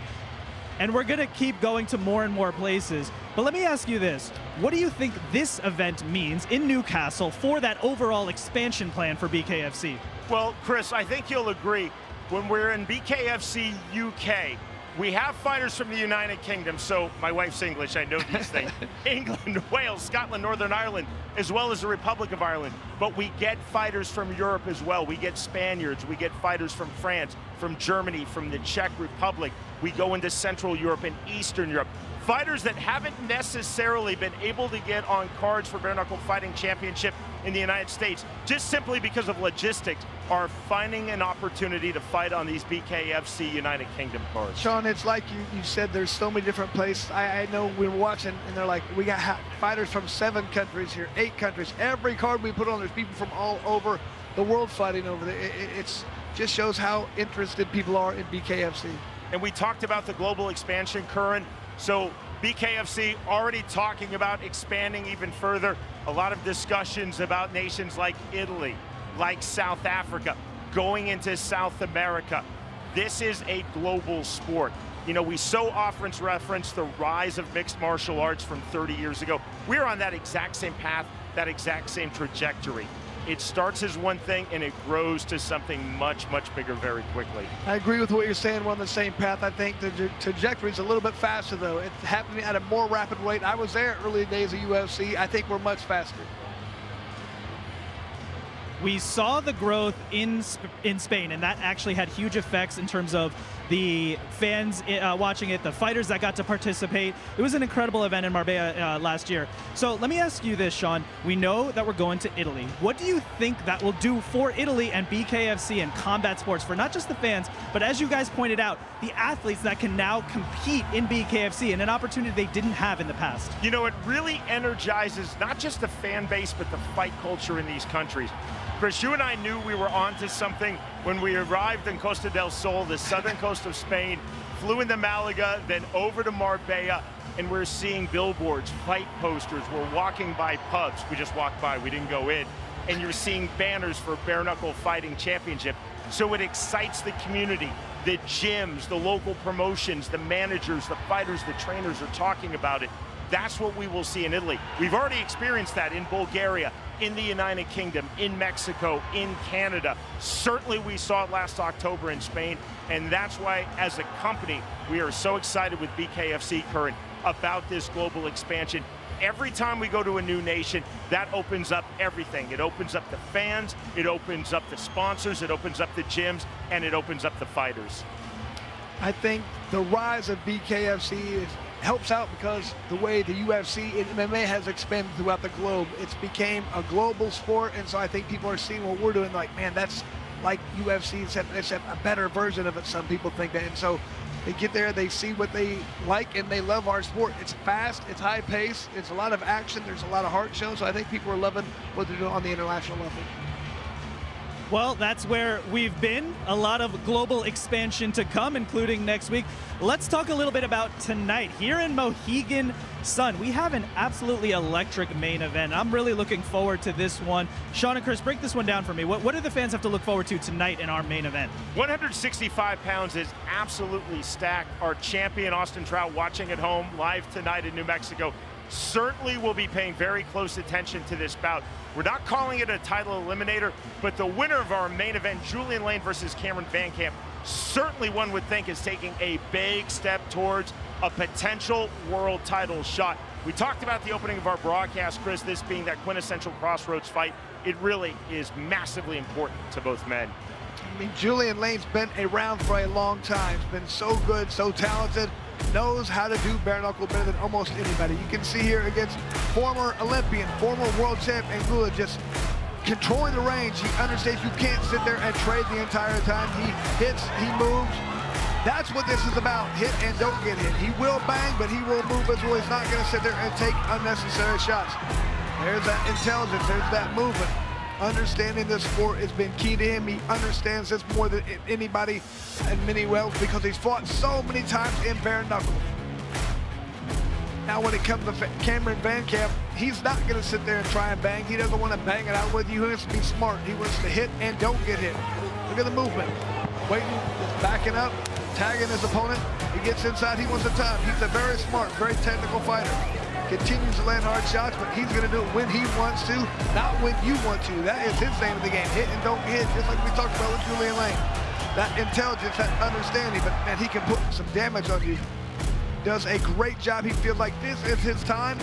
And we're going to keep going to more and more places. But let me ask you this. What do you think this event means in Newcastle for that overall expansion plan for BKFC? Well, Chris, I think you'll agree. When we're in BKFC UK, we have fighters from the United Kingdom, so my wife's English, I know these things. England, Wales, Scotland, Northern Ireland, as well as the Republic of Ireland. But we get fighters from Europe as well. We get Spaniards, we get fighters from France, from Germany, from the Czech Republic. We go into Central Europe and Eastern Europe. Fighters that haven't necessarily been able to get on cards for Bare Knuckle Fighting Championship in the United States, just simply because of logistics, are finding an opportunity to fight on these BKFC United Kingdom cards. Sean, it's like you said, there's so many different places. I know we were watching, and they're like, we got fighters from 7 countries here, 8 countries. Every card we put on, there's people from all over the world fighting over there. It's just shows how interested people are in BKFC. And we talked about the global expansion, Curran. So BKFC already talking about expanding even further. A lot of discussions about nations like Italy, like South Africa, going into South America. This is a global sport. You know, we so often reference the rise of mixed martial arts from 30 years ago. We're on that exact same path, that exact same trajectory. It starts as one thing and it grows to something much, much bigger very quickly. I agree with what you're saying. We're on the same path. I think the trajectory is a little bit faster, though. It's happening at a more rapid rate. I was there early days of UFC. I think we're much faster. We saw the growth in Spain, and that actually had huge effects in terms of the fans watching it, the fighters that got to participate. It was an incredible event in Marbella last year. So let me ask you this, Sean. We know that we're going to Italy. What do you think that will do for Italy and BKFC and combat sports, for not just the fans, but as you guys pointed out, the athletes that can now compete in BKFC and an opportunity they didn't have in the past? You know, it really energizes not just the fan base, but the fight culture in these countries. Chris, you and I knew we were onto something when we arrived in Costa del Sol, the southern coast of Spain, flew into Malaga, then over to Marbella, and we're seeing billboards, fight posters. We're walking by pubs. We just walked by, we didn't go in. And you're seeing banners for Bare Knuckle Fighting Championship. So it excites the community. The gyms, the local promotions, the managers, the fighters, the trainers are talking about it. That's what we will see in Italy. We've already experienced that in Bulgaria, in the United Kingdom, in Mexico, in Canada. Certainly we saw it last October in Spain, and that's why, as a company, we are so excited with BKFC Current about this global expansion. Every time we go to a new nation, that opens up everything. It opens up the fans, it opens up the sponsors, it opens up the gyms, and it opens up the fighters. I think the rise of BKFC helps out because the way the UFC and MMA has expanded throughout the globe, it's became a global sport, and so I think people are seeing what we're doing like, man, that's like UFC, it's a better version of it. Some people think that, and so they get there, they see what they like, and they love our sport. It's fast, it's high pace, it's a lot of action, there's a lot of heart shown, so I think people are loving what they're doing on the international level. Well, that's where we've been. A lot of global expansion to come, including next week. Let's talk a little bit about tonight. Here in Mohegan Sun, we have an absolutely electric main event. I'm really looking forward to this one. Sean and Chris, break this one down for me. What do the fans have to look forward to tonight in our main event? 165 pounds is absolutely stacked. Our champion, Austin Trout, watching at home live tonight in New Mexico, certainly will be paying very close attention to this bout. We're not calling it a title eliminator, but the winner of our main event, Julian Lane versus Cameron Vancamp, certainly one would think is taking a big step towards a potential world title shot. We talked about the opening of our broadcast, Chris, this being that quintessential crossroads fight. It really is massively important to both men. I mean, Julian Lane's been around for a long time. He's been so good, so talented, knows how to do bare knuckle better than almost anybody. You can see here against former Olympian, former world champion Gula, just controlling the range. He understands you can't sit there and trade the entire time. He hits, he moves. That's what this is about, hit and don't get hit. He will bang, but he will move as well. He's not gonna sit there and take unnecessary shots. There's that intelligence, there's that movement. Understanding this sport has been key to him. He understands this more than anybody in many ways because he's fought so many times in bare knuckle. Now when it comes to Cameron Vancamp, he's not gonna sit there and try and bang. He doesn't want to bang it out with you. He wants to be smart. He wants to hit and don't get hit. Look at the movement. Waiting, just backing up, tagging his opponent. He gets inside, he wants to time. He's a very smart, very technical fighter. Continues to land hard shots, but he's going to do it when he wants to, not when you want to. That is his name of the game. Hit and don't hit, just like we talked about with Julian Lane. That intelligence, that understanding, but man, he can put some damage on you. Does a great job. He feels like this is his time.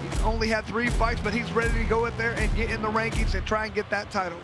He's only had 3 fights, but he's ready to go in there and get in the rankings and try and get that title.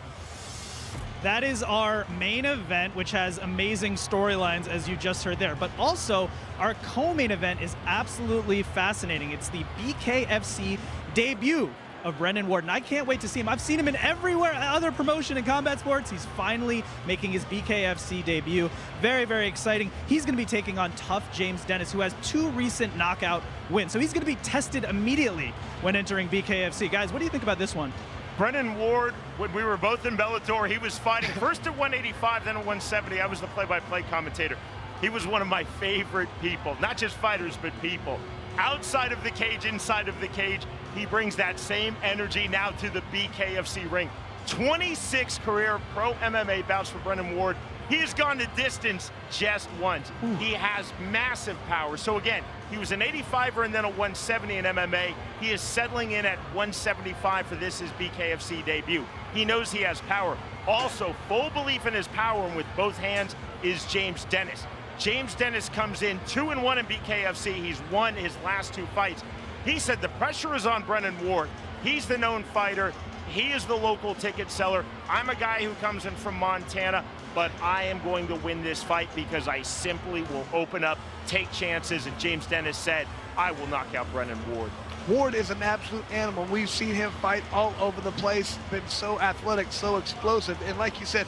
That is our main event, which has amazing storylines, as you just heard there. But also, our co-main event is absolutely fascinating. It's the BKFC debut of Brennan Wharton. I can't wait to see him. I've seen him in everywhere, other promotion in combat sports. He's finally making his BKFC debut. Very, very exciting. He's going to be taking on tough James Dennis, who has 2 recent knockout wins. So he's going to be tested immediately when entering BKFC. Guys, what do you think about this one? Brennan Ward, when we were both in Bellator, he was fighting first at 185, then at 170. I was the play-by-play commentator. He was one of my favorite people, not just fighters, but people. Outside of the cage, inside of the cage, he brings that same energy now to the BKFC ring. 26 career pro MMA bouts for Brennan Ward. He has gone the distance just once. He has massive power. So again, he was an 85er and then a 170 in MMA. He is settling in at 175 for this, his BKFC debut. He knows he has power. Also, full belief in his power and with both hands is James Dennis. James Dennis comes in 2-1 in BKFC. He's won his last 2 fights. He said the pressure is on Brennan Ward. He's the known fighter. He is the local ticket seller. I'm a guy who comes in from Montana, but I am going to win this fight because I simply will open up, take chances, and James Dennis said, I will knock out Brennan Ward. Ward is an absolute animal. We've seen him fight all over the place, been so athletic, so explosive, and like you said,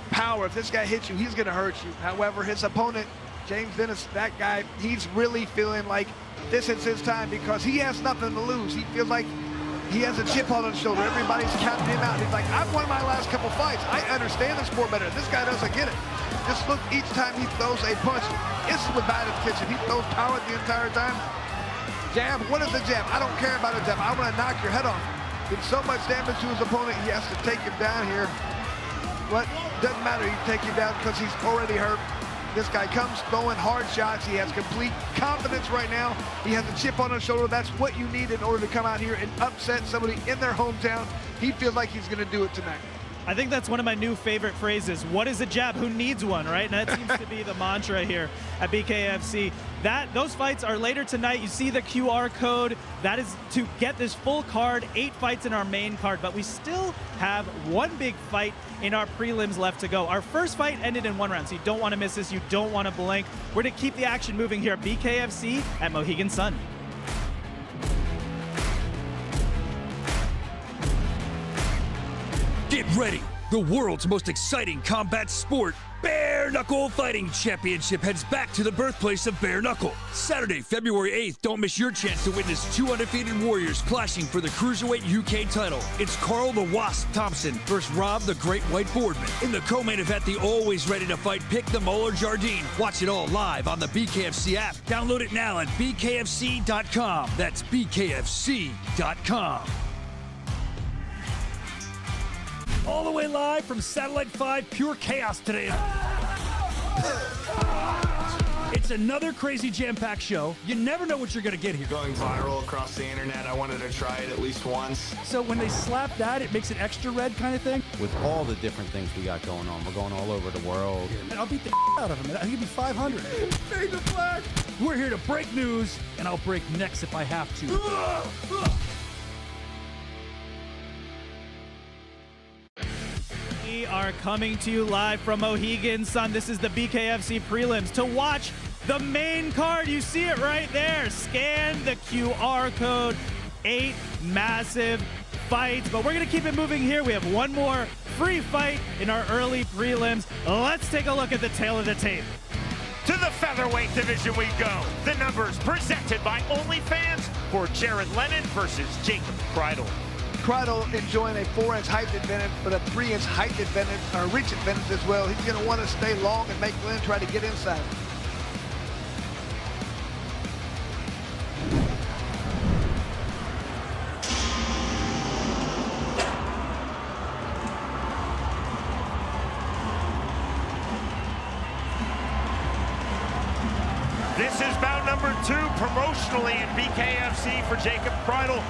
power. If this guy hits you, he's gonna hurt you. However, his opponent, James Dennis, that guy, he's really feeling like this is his time because he has nothing to lose. He feels like he has a chip on his shoulder. Everybody's counting him out. He's like, I've won my last couple fights. I understand the sport better. This guy doesn't get it. Just look, each time he throws a punch, it's with bad intention. He throws power the entire time. Jab, what is the jab? I don't care about a jab. I want to knock your head off. Did so much damage to his opponent, he has to take him down here. But doesn't matter, you take him down because he's already hurt. This guy comes throwing hard shots. He has complete confidence right now. He has a chip on his shoulder. That's what you need in order to come out here and upset somebody in their hometown. He feels like he's going to do it tonight. I think that's one of my new favorite phrases. What is a jab? Who needs one, right? And that seems to be the mantra here at BKFC. Those fights are later tonight. You see the QR code. That is to get this full card, 8 fights in our main card, but we still have one big fight in our prelims left to go. Our first fight ended in 1 round, so you don't want to miss this. You don't want to blink. We're going to keep the action moving here at BKFC at Mohegan Sun. Get ready. The world's most exciting combat sport, Bare Knuckle Fighting Championship, heads back to the birthplace of Bare Knuckle. Saturday, February 8th, don't miss your chance to witness 2 undefeated warriors clashing for the Cruiserweight UK title. It's Carl the Wasp Thompson versus Rob the Great White Boardman. In the co-main event, the always ready to fight Pick the Molar Jardine. Watch it all live on the BKFC app. Download it now at bkfc.com. That's bkfc.com. All the way live from Satellite 5, pure chaos today. It's another crazy jam-packed show. You never know what you're going to get here. Going viral across the internet, I wanted to try it at least once. So when they slap that, it makes it extra red kind of thing? With all the different things we got going on, we're going all over the world. And I'll beat the out of him. I think it'd be 500. Fade the flag. We're here to break news, and I'll break necks if I have to. We are coming to you live from Mohegan Sun. This is the BKFC prelims. To watch the main card, you see it right there. Scan the QR code. 8 massive fights, but we're going to keep it moving here. We have one more free fight in our early prelims. Let's take a look at the tail of the tape. To the featherweight division we go. The numbers presented by OnlyFans for Jared Lennon versus Jacob Kreidel. Kreidel enjoying a 4-inch height advantage, but a 3-inch height advantage, or reach advantage as well. He's going to want to stay long and make Glenn try to get inside. This is bout number 2 promotionally in BKFC for Jacob Kreidel.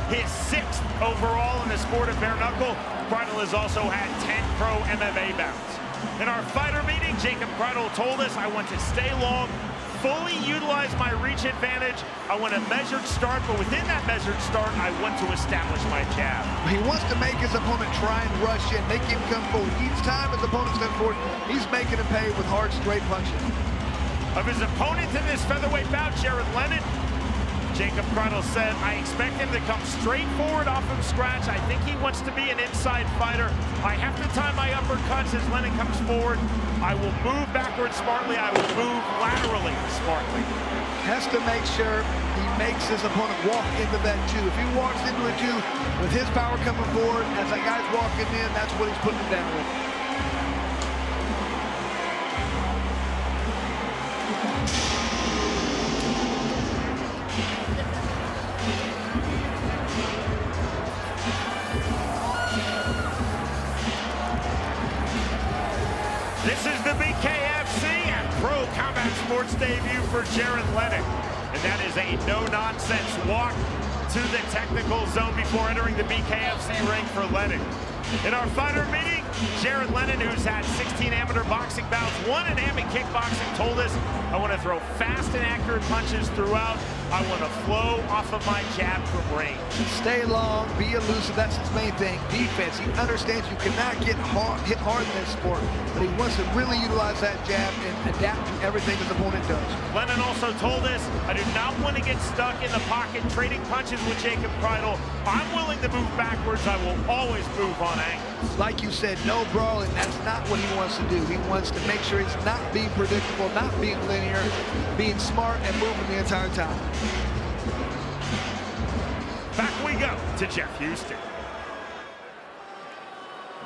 His 6th overall in the sport of bare knuckle. Kreidel has also had 10 pro MMA bouts. In our fighter meeting, Jacob Kreidel told us, I want to stay long, fully utilize my reach advantage. I want a measured start, but within that measured start, I want to establish my jab. He wants to make his opponent try and rush in, make him come forward. Each time his opponent's come forward, he's making him pay with hard, straight punches. Of his opponent in this featherweight bout, Jared Lennon, Jacob Kreidel said, I expect him to come straight forward off of scratch. I think he wants to be an inside fighter. I have to time my uppercuts as Lennon comes forward. I will move backwards smartly. I will move laterally smartly. Has to make sure he makes his opponent walk into that 2. If he walks into a 2 with his power coming forward, as that guy's walking in, that's what he's putting him down with. This is the BKFC and Pro Combat Sports debut for Jared Lennon. And that is a no-nonsense walk to the technical zone before entering the BKFC ring for Lennon. In our fighter meeting, Jared Lennon, who's had 16 amateur boxing bouts, 1 in AMI kickboxing, told us, I want to throw fast and accurate punches throughout. I want to flow off of my jab from range. Stay long, be elusive, that's his main thing. Defense, he understands you cannot hit hard in this sport, but he wants to really utilize that jab and adapt to everything his opponent does. Lennon also told us, I do not want to get stuck in the pocket trading punches with Jacob Kreidel. I'm willing to move backwards. I will always move on angles. Like you said, no brawling. That's not what he wants to do. He wants to make sure he's not being predictable, not being linear, being smart and moving the entire time. Back we go to Jeff Houston.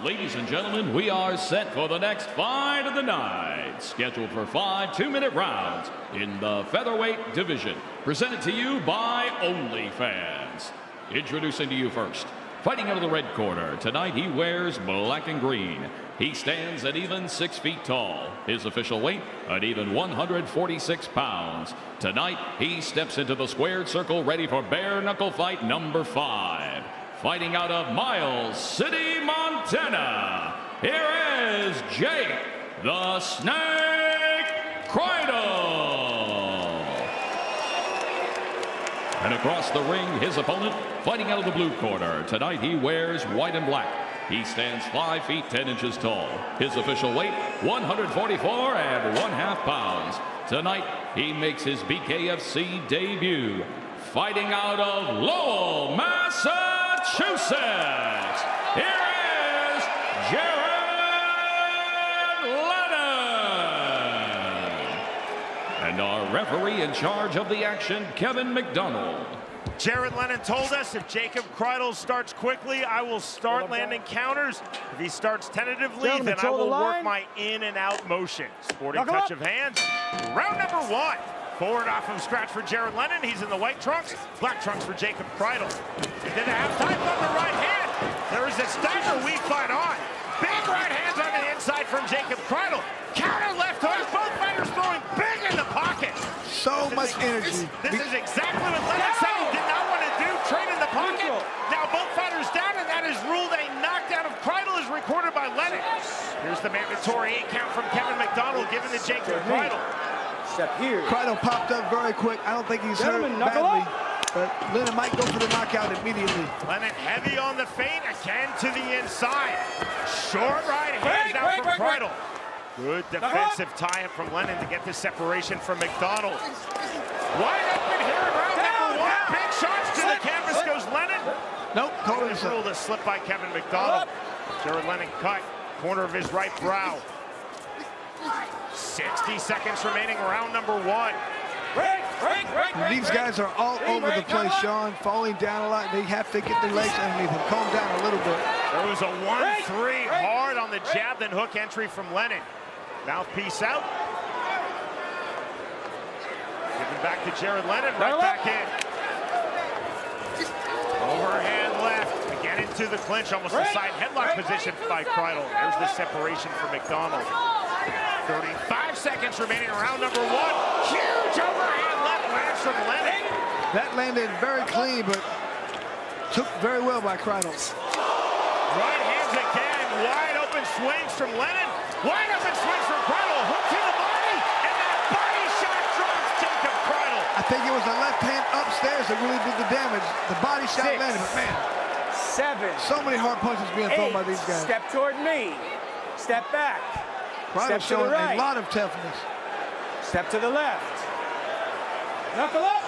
Ladies and gentlemen, we are set for the next fight of the night. Scheduled for 5 2-minute rounds in the featherweight division. Presented to you by OnlyFans. Introducing to you first, fighting out of the red corner. Tonight he wears black and green. He stands at even 6 feet tall. His official weight at even 146 pounds. Tonight he steps into the squared circle ready for bare knuckle fight number 5. Fighting out of Miles City, Montana. Here is Jake the Snake Kreidel. And across the ring, his opponent, fighting out of the blue corner. Tonight he wears white and black. He stands 5 feet 10 inches tall. His official weight, 144 1/2 pounds. Tonight he makes his BKFC debut. Fighting out of Lowell, Massachusetts. Here is Jared Lennon. And our referee in charge of the action, Kevin McDonald. Jared Lennon told us if Jacob Kreidel starts quickly, I will start landing counters. If he starts tentatively, then I will work my in and out motion. Sporting touch of hands. Round number 1. Forward off of scratch for Jared Lennon. He's in the white trunks. Black trunks for Jacob Kreidel. And then a half-time on the right hand. There is a stagger we fight on. Big right hands on the inside from Jacob Kreidel. Counter left hook. Both fighters throwing big in the pocket. So much energy. This is exactly what Lennon said he did not want to do. Trade in the pocket. Now both fighters down, and that is ruled a knockdown of Kreidel is recorded by Lennon. Here's the mandatory 8 count from Kevin McDonald given to Jacob Kreidel. Step here. Kreidel popped up very quick. I don't think he's hurt badly, but Lennon might go for the knockout immediately. Lennon heavy on the feint, again to the inside. Short right hand now from Kreidel. Good defensive tie-up from Lennon to get the separation from McDonald. Wide open here in round number 1. Big shots to the canvas goes Lennon. Nope, This ruled a slip by Kevin McDonald. Jared Lennon cut, corner of his right brow. 60 seconds remaining, round number 1. These guys are all over the place, Sean, falling down a lot. They have to get their legs underneath them, calm down a little bit. There was a 1-3 hard on the jab, then hook entry from Lennon. Mouthpiece out. Giving back to Jared Lennon, right back in. Overhand left, again into the clinch, almost a side headlock position by Kreidel. There's the separation for McDonald. 35 seconds remaining, round number 1. Huge overhand left lands from Lennon. That landed very clean, but took very well by Kreidel. Right hands again, wide open swings from Lennon. Wide open swings from Kreidel, hook to the body, and that body shot drops Jacob Kreidel. I think it was the left hand upstairs that really did the damage. The body shot landed, but man. 7. So many hard punches being thrown by these guys. Step toward me. Step back. Kreidel showing a lot of toughness. Step to the left. Knuckle up.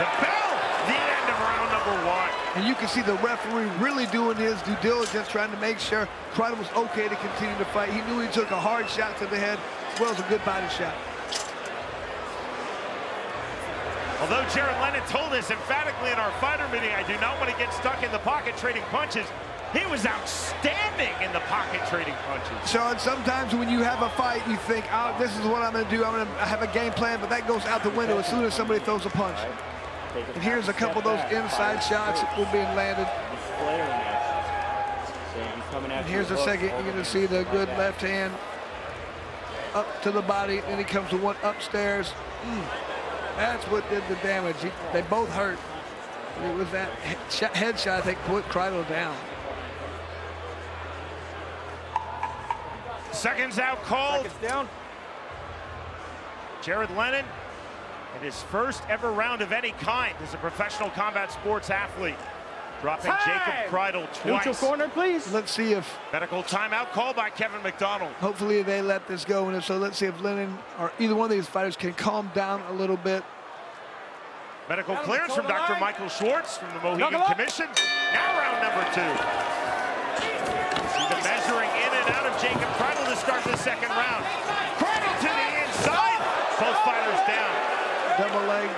The bell, the end of round number 1. And you can see the referee really doing his due diligence, trying to make sure Kreidel was okay to continue to fight. He knew he took a hard shot to the head, as well as a good body shot. Although Jared Lennon told us emphatically in our fighter meeting, I do not want to get stuck in the pocket trading punches. He was outstanding in the pocket trading punches. Sean, sometimes when you have a fight, you think, oh, this is what I'm going to do. I'm going to have a game plan, but that goes out the window as soon as somebody throws a punch. And here's a couple of those inside shots that were being landed. And here's the second. You're going to see the good left hand up to the body. Then he comes to one upstairs. That's what did the damage. They both hurt. It was that headshot that put Kreidel down. Seconds out called. Seconds down. Jared Lennon in his first ever round of any kind as a professional combat sports athlete. Dropping Jacob Kreidel twice. Neutral corner, please. Let's see if... Medical timeout called by Kevin McDonald. Hopefully they let this go. And if so, let's see if Lennon or either one of these fighters can calm down a little bit. Medical clearance from Dr. Michael Schwartz from the Mohegan Commission. Now round number 2. See the measuring in and out of Jacob Kreidel to start the second round. Kreidel to the inside. Both fighters down. Double leg.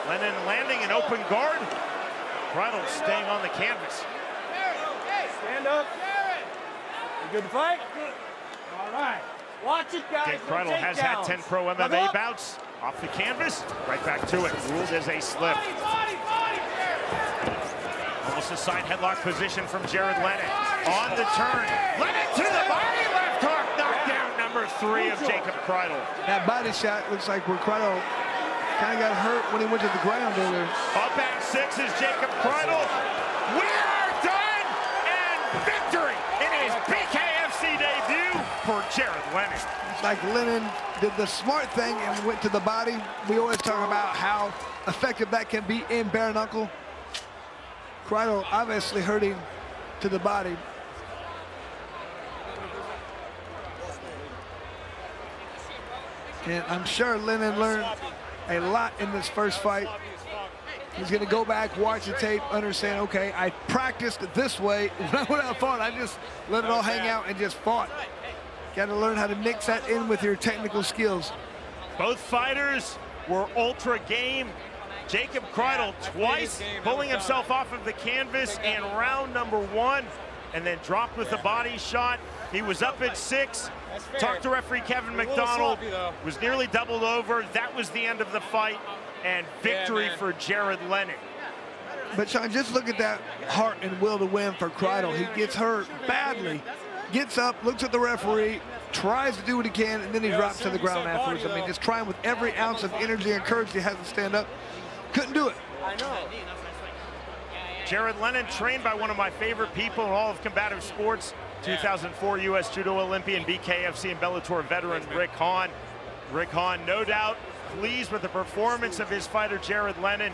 Lennon landing an open guard. Kreidel staying on the canvas. Stand up. You good to fight? All right. Watch it, guys. Jake Kreidel has had 10 pro MMA bouts. Off the canvas, right back to it. Ruled as a slip. Almost a side headlock position from Jared Lennon. On the turn. Lennon to the body. Left hook. Knockdown number 3 of Jacob Kreidel. That body shot looks like where Kreidel kind of got hurt when he went to the ground earlier. Up at 6 is Jacob Kreidel. We are done! And victory in his BKFC debut for Jared Lennon. It's like Lennon did the smart thing and went to the body. We always talk about how effective that can be in bare knuckle. Kreidel obviously hurting to the body. And I'm sure Lennon learned a lot in this first fight. He's going to go back, watch the tape, understand, okay, I practiced this way. When I fought, I just let it all hang out and just fought. Got to learn how to mix that in with your technical skills. Both fighters were ultra game. Jacob Kreidel twice pulling himself off of the canvas in round number 1 and then dropped with a body shot. He was up at 6. Talked to referee Kevin McDonald. Was nearly doubled over. That was the end of the fight and victory for Jared Lennon. But Sean, just look at that heart and will to win for Kreidel. He gets hurt badly. Gets up, looks at the referee, tries to do what he can, and then he drops to the ground afterwards. I mean, just trying with every ounce of energy and courage he has to stand up. Couldn't do it. I know. Jared Lennon, trained by one of my favorite people in all of combative sports, 2004 U.S. Judo Olympian, BKFC and Bellator veteran Rick Hahn. Rick Hahn, no doubt, pleased with the performance of his fighter, Jared Lennon.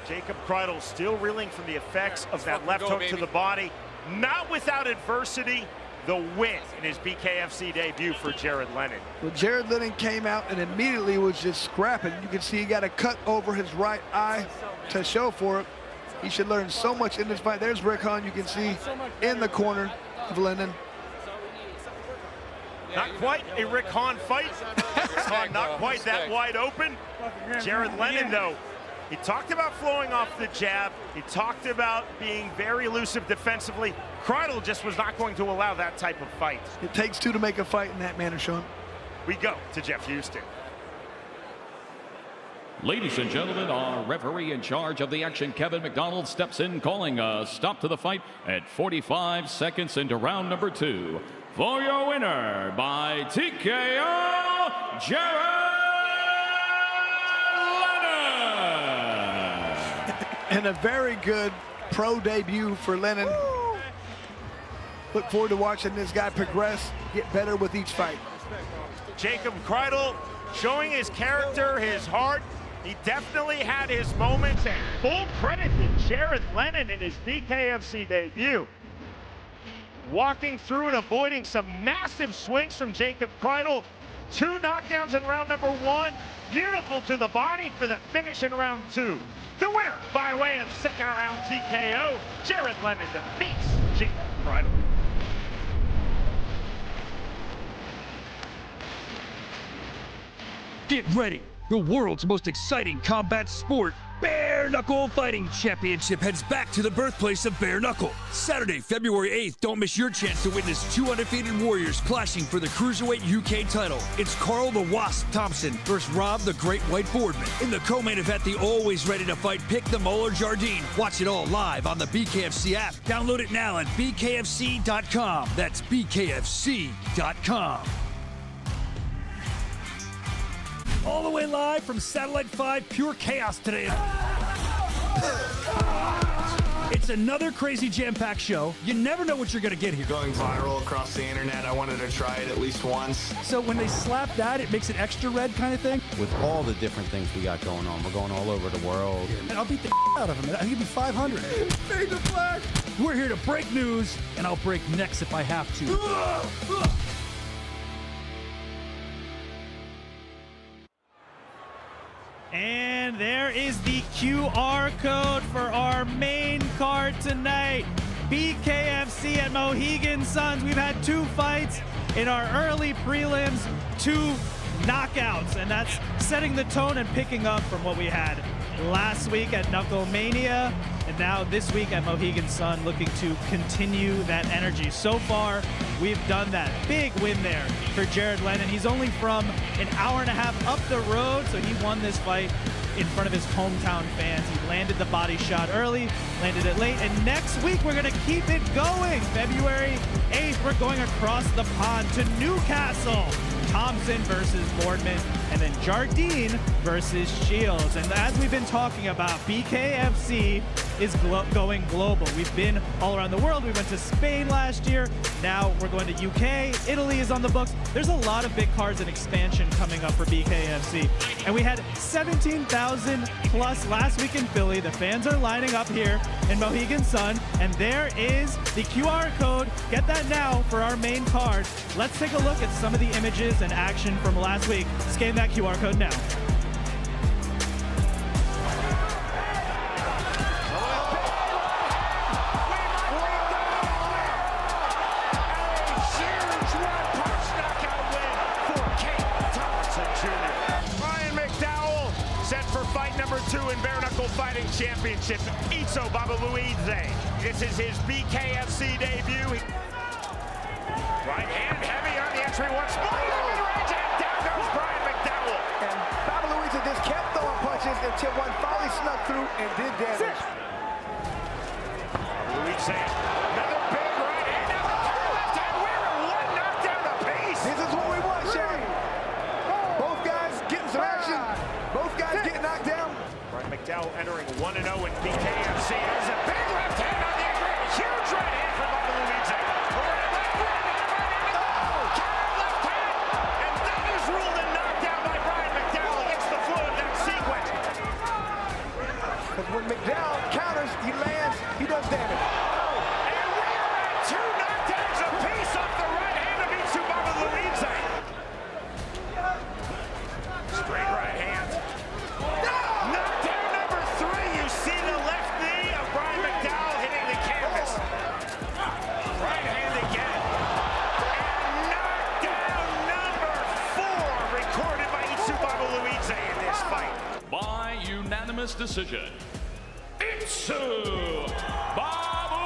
Jacob Kreidel still reeling from the effects of that left hook to the body. Not without adversity, the win in his BKFC debut for Jared Lennon. Well, Jared Lennon came out and immediately was just scrapping. You can see he got a cut over his right eye to show for it. He should learn so much in this fight. There's Rick Hahn, you can see in the corner of Lennon. Not quite a Rick Hahn fight. Hahn not quite that wide open. Jared Lennon, though, he talked about flowing off the jab. He talked about being very elusive defensively. Kreidel just was not going to allow that type of fight. It takes 2 to make a fight in that manner, Sean. We go to Jeff Houston. Ladies and gentlemen, our referee in charge of the action, Kevin McDonald, steps in, calling a stop to the fight at 45 seconds into round number 2. For your winner by TKO, Jared Lennon. And a very good pro debut for Lennon. Look forward to watching this guy progress, get better with each fight. Jacob Kreidel showing his character, his heart. He definitely had his moments, and full credit to Jared Lennon in his BKFC debut. Walking through and avoiding some massive swings from Jacob Kreidel. 2 knockdowns in round number 1. Beautiful to the body for the finish in round 2. The winner by way of second round TKO, Jared Lennon defeats Jacob Kreidel. Get ready. The world's most exciting combat sport Bare Knuckle Fighting Championship heads back to the birthplace of Bare Knuckle. Saturday, February 8th, don't miss your chance to witness two undefeated warriors clashing for the Cruiserweight UK title. It's Carl the Wasp Thompson versus Rob the Great White Boardman. In the co-main event, the always ready to fight Pick the Molar Jardine. Watch it all live on the BKFC app. Download it now at bkfc.com. That's bkfc.com. All the way live from Satellite 5 Pure Chaos today. It's another crazy jam-packed show. You never know what you're going to get here. Going viral across the internet, I wanted to try it at least once. So when they slap that, it makes it extra red kind of thing? With all the different things we got going on, we're going all over the world. And I'll beat the out of him. I'll give you 500. Fade the flag. We're here to break news, and I'll break necks if I have to. And there is the QR code for our main card tonight. BKFC at Mohegan Sun. We've had 2 fights in our early prelims, 2 knockouts, and that's setting the tone and picking up from what we had last week at Knuckle Mania, and now this week at Mohegan Sun, looking to continue that energy. So far, we've done that. Big win there for Jared Lennon. He's only from an hour and a half up the road, so he won this fight in front of his hometown fans. He landed the body shot early, landed it late, and next week we're gonna keep it going. February 8th, we're going across the pond to Newcastle. Thompson versus Boardman, and then Jardine versus Shields. And as we've been talking about, BKFC is going global. We've been all around the world. We went to Spain last year. Now we're going to UK. Italy is on the books. There's a lot of big cards and expansion coming up for BKFC. And we had 17,000 plus last week in Philly. The fans are lining up here in Mohegan Sun. And there is the QR code. Get that now for our main card. Let's take a look at some of the images and action from last week. Scan that QR code now. In bare knuckle fighting championship, Itzo Babaluidze. This is his BKFC debut. Right hand heavy on the entry once more. Range and down goes Brian McDowell. And Babaluidze just kept throwing punches until one finally snuck through and did damage. Babaluidze, another big right hand. Now the left hand winner. One knockdown apiece. This is what we want, Shane. Both guys getting some action. Both guys getting knocked down. McDowell entering 1-0 in BKFC. There's a big left hand on the entry. Huge right hand from Babaluidze. Counter left hand. And that is ruled a knockdown by Brian McDowell against the flow of that sequence. But when McDowell counters, he lands, he does damage. And we are at 2 knockdowns apiece off the right hand of Itzo Babaluidze. Straight right hand. By unanimous decision, Itzo Babaluidze.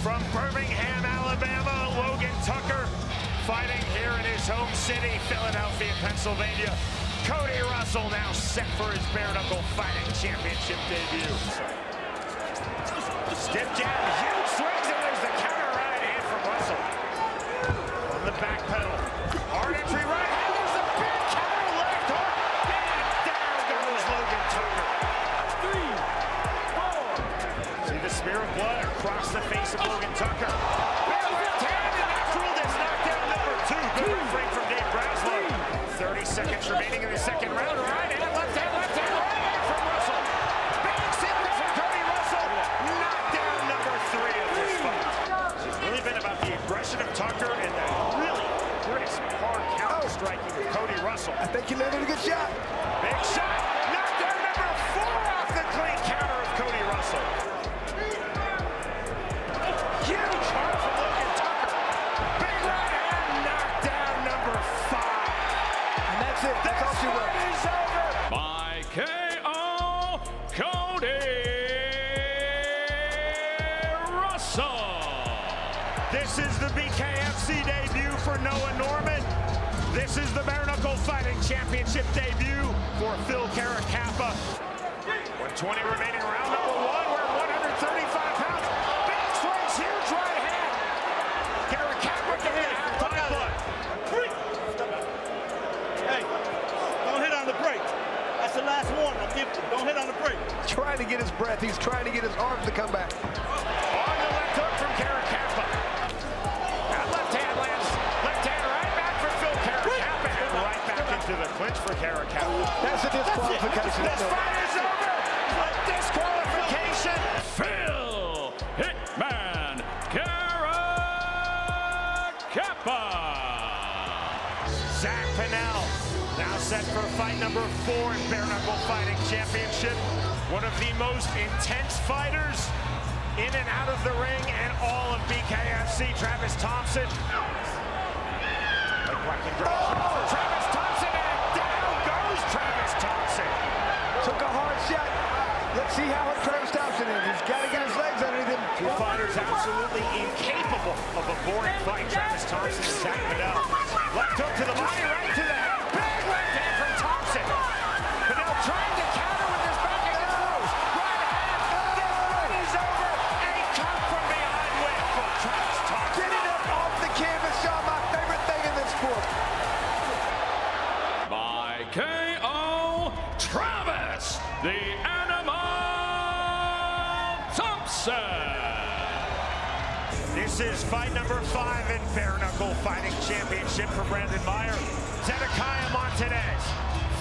From Birmingham, Alabama, Logan Tucker fighting here in his home city, Philadelphia, Pennsylvania. Cody Russell now set for his bare knuckle fighting championship debut. Stiff jab, huge swings, and there's the counter right hand from Russell. On the back pedal, hard entry right hand, there's the big counter left hook, and down goes Logan Tucker. 3, 4. See the smear of blood across the face of Logan Tucker. Big left hand, and that's ruled as knockdown number 2. Good refrain from Dave Braslow. 30 seconds remaining in the second round. Right hand, left hand, right hand from Russell. Big sequence from Cody Russell. Knockdown number 3 of this fight. It's really been about the aggression of Tucker and the really crisp, hard counter striking of Cody Russell. I think he landed a good shot. Big shot. Knockdown number 4 off the clean counter of Cody Russell. Huge heart from Logan Tucker. Big right hand. Knockdown number 5. This is the BKFC debut for Noah Norman. This is the bare knuckle fighting championship debut for Phil Caracappa. 120 remaining, round number one. We're 135 pounds. Big swings, huge right hand. Caracappa getting a half-time blood. Hey, don't hit on the brake. That's the last warning I'm giving you. Don't hit on the brake. Trying to get his breath. He's trying to get his arms to come back. On the left hook from Caracappa. That left hand lands. Left hand right back for Phil Caracappa. And right back into the clinch for Caracappa. That's a disqualification. This fight is over. A disqualification. Phil Hitman Caracappa. Zach Pinnell now set for fight number 4 in bare knuckle fighting championship. One of the most intense fighters in and out of the ring and all of BKFC. Travis Thompson. Travis Thompson, and down goes Travis Thompson. Took a hard shot. Let's see how Travis Thompson is. He's got to get his legs underneath him. Two fighters absolutely incapable of a boring fight. Travis Thompson and Zach Pinnell. Left hook to the body, right to the head. Big left hand from Thompson. Pinnell trying to counter with his back against nose. Right hand. This fight is over. A count from behind win for Travis Thompson. Getting up off the canvas, Sean, my favorite thing in this sport. By KO, Travis, the Animal Thompson. This is fight number 5 in bare knuckle fighting championship for Brandon Meyer. Zedekiah Montanez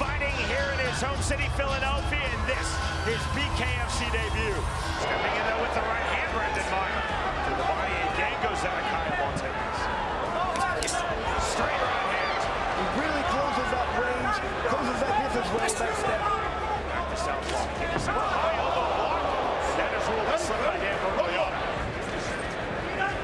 fighting here in his home city, Philadelphia, and this is BKFC debut. Stepping in there with the right hand, Brandon Meyer. To the body again goes Zedekiah Montanez. Straight right hand. He really closes up range, closes that distance with his back step. Back to southpaw. Getting some high elbow block. That is ruled a slip by Dan Bergogliano.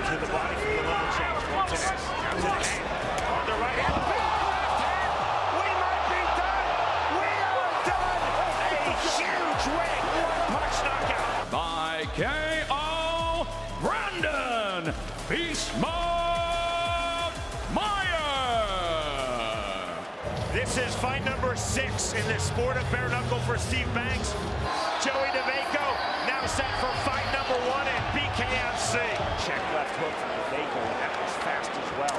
To the body from the level change. Montanez down to the hand. On the right hand. Big left hand. We might be done. We are done. A huge win. One punch knockout. By KO, Brandon Beast Mode Meyer. This is fight number 6 in the sport of bare knuckle for Steve Banks. Joey DeVaco now set for fight number 1 in BKFC. Check left hook from DeVaco, and that was fast as well.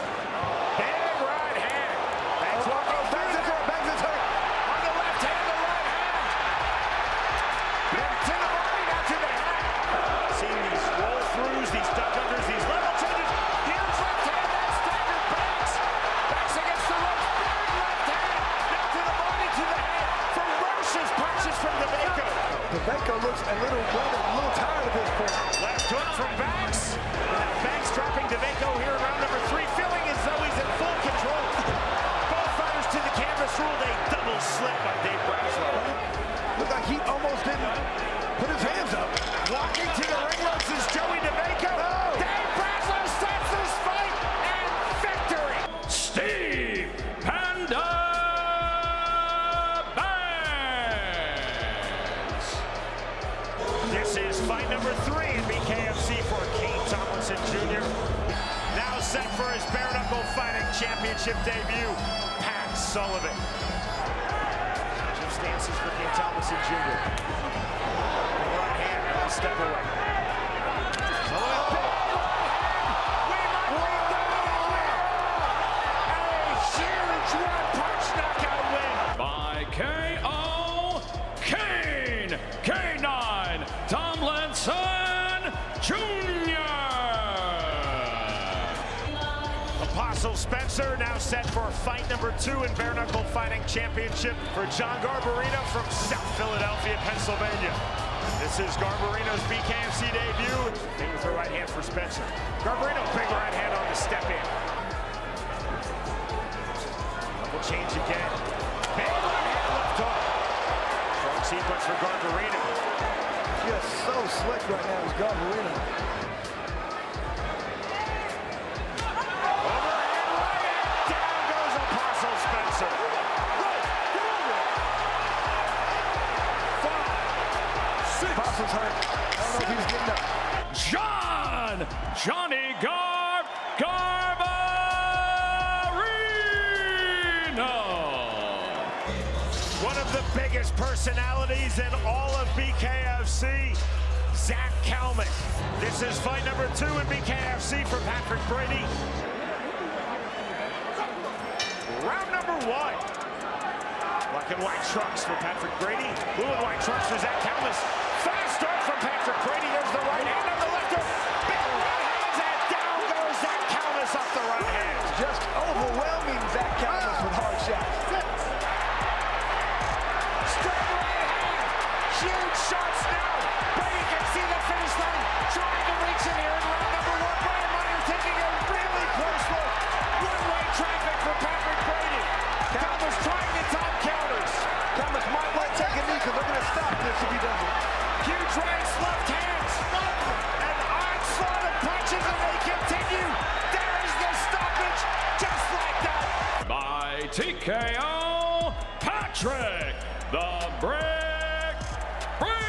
Big right hand. Banks walking through there. Banks is hurt. On the left hand, the right hand. Big to the body, now to the head. Seeing these roll throughs, these duck unders, these level changes. Here's left hand, that's staggered Banks. Banks against the ropes. Big left hand. Now to the body, to the head. Ferocious punches from DeVaco. DeVaco looks a little tired at this point. Left hook from Banks. Now Banks dropping DeVaco here in round number 3, feeling as though he's in full control. Both fighters to the canvas, ruled a double slip by Dave Braslow. Looked like he almost didn't put his hands up. Walking to the ring ropes is Joey DeVaco. Oh. Dave Braslow starts this fight and victory. Steve Panda Banks. This is fight number 3 in BKFC for Kane Tomlinson Jr. Now set for his bare knuckle fighting championship debut, Pat Sullivan. Change of stances for Kane Tomlinson Jr. Right hand, now step away. Sullivan, we might be done. A huge one-punch knockout win. By KO, Kane K9 Tomlinson Jr. Apostle Spencer now set for fight number 2 in bare knuckle fighting championship for John Garbarino from South Philadelphia, Pennsylvania. This is Garbarino's BKFC debut. Thing with the right hand for Spencer. Garbarino, big right hand on the step in. Double change again. Big right hand left hook. Strong sequence for Garbarino. Just so slick right now is Garbarino. Overhand right hand. Down goes Apostle Spencer. 5, 6. Apostle's hurt. I don't know if he's getting up. John one, Johnny Garbarino. One of the biggest personalities in all of BKFC, Zach Kalman. This is fight number 2 in BKFC for Patrick Brady. Round number 1. Black and white trunks for Patrick Brady. Blue and white trunks for Zach Kalman. Fast start from Patrick Brady. There's the right hand on the left hook. Big right hands, and down goes Zach Kalman off the right hand. Just overwhelming Zach Kalman with hard shots. Straight right hand. Huge shots now. Brady can see the finish line. Trying to reach in here in round number 1. Brian Minor taking a really close look. One-way traffic for Patrick Brady. Kalman's trying to top counters. Kalman might want to take a knee because they're going to stop this if he doesn't. Huge rights, left hands. An onslaught of punches, and they continue. There is the stoppage, just like that. By TKO, Patrick the Brick Brady.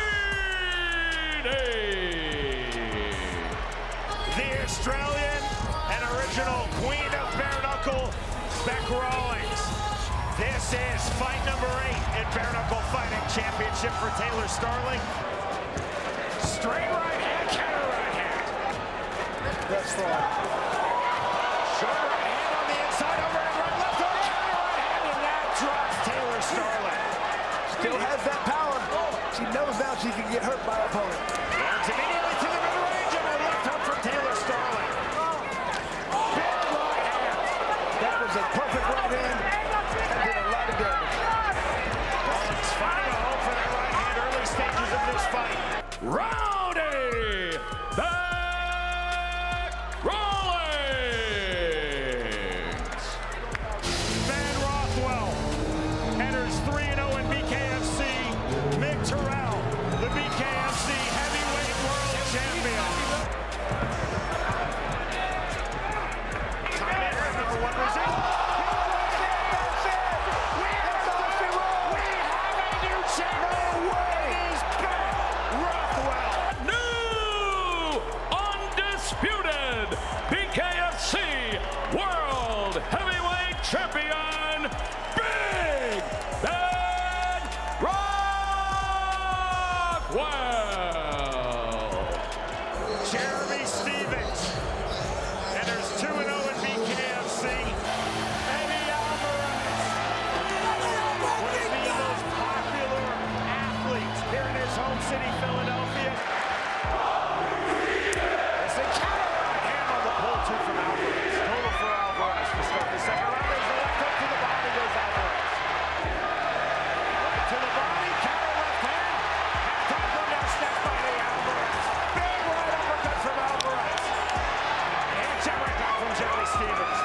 The Australian and original queen of bare knuckle, Beck Rawlings. This is fight number 8 in bare knuckle fighting championship for Taylor Starling. Straight right hand, counter right hand. That's far. Short right hand on the inside, over and right left hook, counter right hand, and that drops Taylor Starling. Still has that power. She knows now she can get hurt by her opponent. Lands immediately to the mid-range, and a left hook from Taylor Starling. Big right hand. That was a perfect right hand. That did a lot of damage. Rawlings finding a home for that right hand early stages of this fight. Rowdy Beck Rawlings. Van Rothwell enters 3-0 in BKFC. Mick Terrell, the BKFC heavyweight world champion. Time in round number 1 result. We have a new champion. It is Beck Rothwell. New undisputed BKFC World Heavyweight Champion, Big Ben Rockwell. Jeremy Stevens enters 2-0 in BKFC. Eddie Alvarez, one of the most popular athletes here in his home city, Philadelphia. It's a counter right hand on the pull two from Alvarez. Total for Alvarez to start the second round. There's the left hook to the body, goes Alvarez. To the body, counter left hand. Top one down, snap by the Alvarez. Big right uppercut from Alvarez. And jab right back from Jeremy Stevens.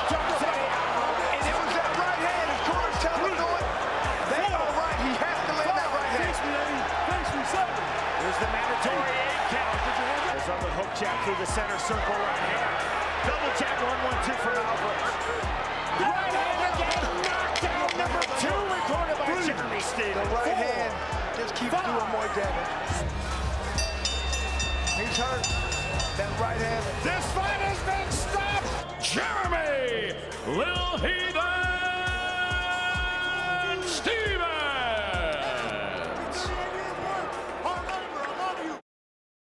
Jumps Eddie Alvarez. And it was that right hand. His corners tell him to it. They are right. He has to land that right hand. There's the mandatory 8 count. There's on the hook jab through the center circle right hand. Double jab, 1-1-2 from Alvarez. Right hand again, knockdown number 2 recorded by Jeremy Stevens. The right hand just keeps doing more damage. He's hurt. That right hand. This fight has been stopped. Jeremy Lil Heathen Stevens.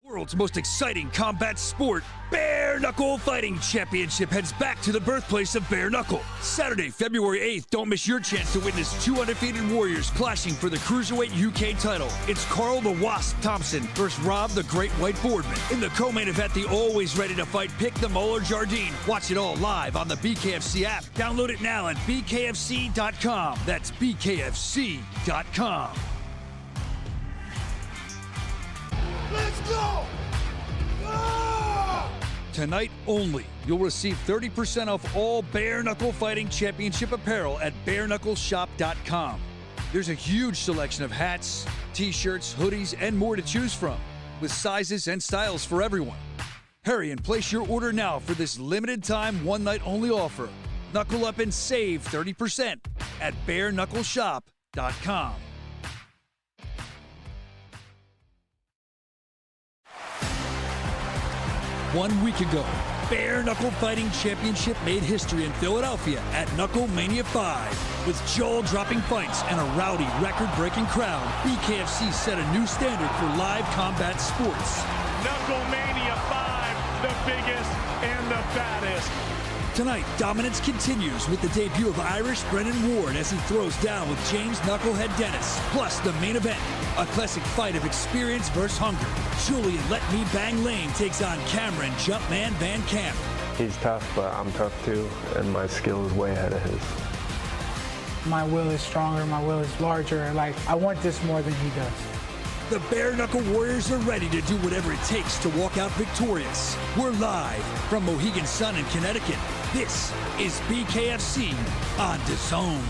World's most exciting combat sport, Bare Knuckle Fighting Championship heads back to the birthplace of bare knuckle. Saturday, February 8th, don't miss your chance to witness 2 undefeated warriors clashing for the Cruiserweight UK title. It's Carl the Wasp Thompson versus Rob the Great White Boardman. In the co-main event, the always ready to fight Pick the Molar Jardine. Watch it all live on the BKFC app. Download it now at bkfc.com. That's bkfc.com. Let's go! Tonight only, you'll receive 30% off all Bare Knuckle Fighting Championship apparel at bareknuckleshop.com. There's a huge selection of hats, t-shirts, hoodies, and more to choose from, with sizes and styles for everyone. Hurry and place your order now for this limited time, one night only offer. Knuckle up and save 30% at bareknuckleshop.com. 1 week ago, Bare Knuckle Fighting Championship made history in Philadelphia at Knuckle Mania 5. With jaw-dropping fights and a rowdy, record-breaking crowd, BKFC set a new standard for live combat sports. Knuckle Mania 5, the biggest and the baddest. Tonight, dominance continues with the debut of Irish Brennan Ward as he throws down with James Knucklehead Dennis. Plus, the main event, a classic fight of experience versus hunger. Julian Let Me Bang Lane takes on Cameron Jumpman Vancamp. He's tough, but I'm tough too, and my skill is way ahead of his. My will is stronger, my will is larger. Like, I want this more than he does. The Bare Knuckle Warriors are ready to do whatever it takes to walk out victorious. We're live from Mohegan Sun in Connecticut. This is BKFC on DAZN.